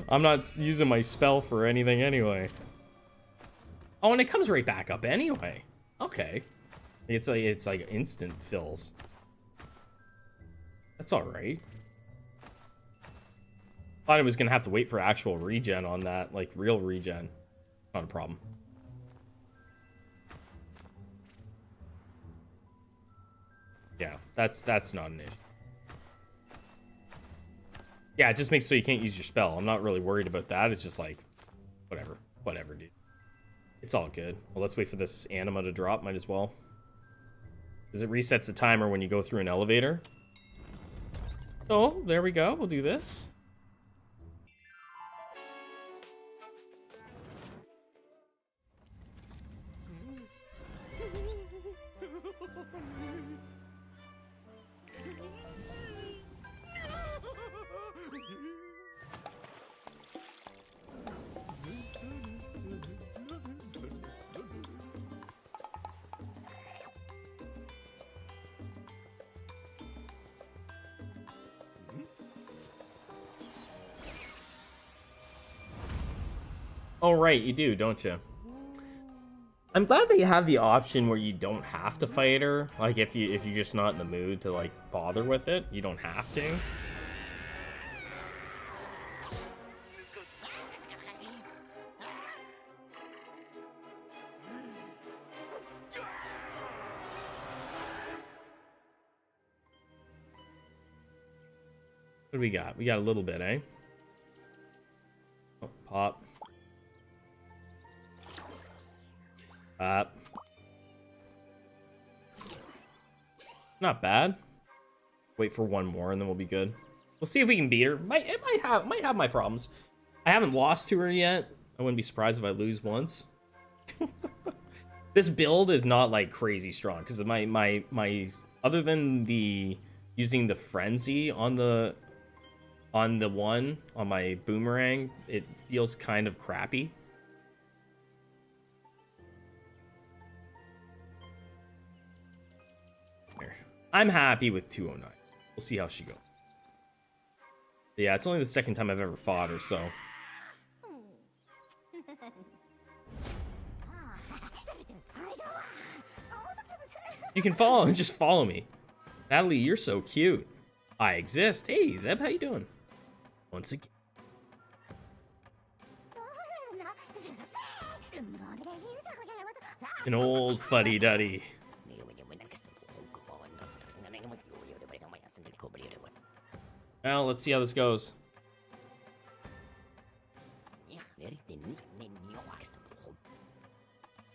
I'm not using my spell for anything anyway. Oh, and it comes right back up anyway. Okay. It's like instant fills. That's all right. Thought I was gonna have to wait for actual regen on that, like real regen. Not a problem. Yeah, that's not an issue. Yeah, it just makes so you can't use your spell. I'm not really worried about that. It's just like, whatever, dude. It's all good. Well, let's wait for this anima to drop. Might as well. Because it resets the timer when you go through an elevator. Oh, there we go. We'll do this. Oh, right, you do, don't you? I'm glad that you have the option where you don't have to fight her. Like, if you're just not in the mood to, like, bother with it, you don't have to. What do we got? We got a little bit, eh? Oh, pop. Pop. Not bad. Wait for one more and then we'll be good. We'll see if we can beat her. Might have my problems. I haven't lost to her yet. I wouldn't be surprised if I lose once. This build is not like crazy strong because my other than the using the frenzy on my boomerang, it feels kind of crappy. There. I'm happy with 209. We'll see how she goes. But yeah, it's only the second time I've ever fought her, so. You can follow, just follow me. Natalie, you're so cute. I exist. Hey, Zeb, how you doing? Once again. An old fuddy-duddy. Well, let's see how this goes.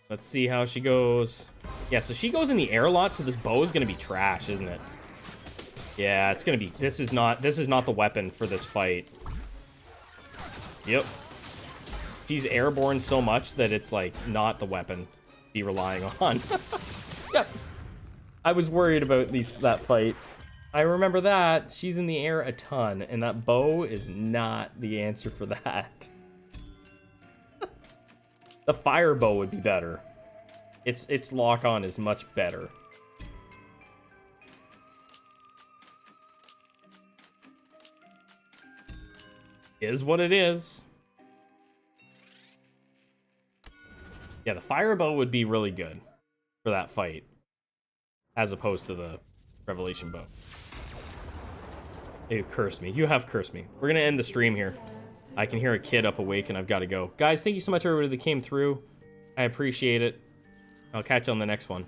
Let's see how she goes. Yeah, so she goes in the air a lot, so this bow is gonna be trash, isn't it? Yeah, it's gonna be. This is not the weapon for this fight. Yep. She's airborne so much that it's like not the weapon to be relying on. Yep. I was worried about that fight. I remember that. She's in the air a ton, and that bow is not the answer for that. The fire bow would be better. Its lock on is much better. Is what it is. Yeah, the fire bow would be really good for that fight, as opposed to the revelation bow. You cursed me. You have cursed me. We're gonna end the stream here. I can hear a kid up awake and I've got to go. Guys, thank you so much everybody that came through. I appreciate it. I'll catch you on the next one.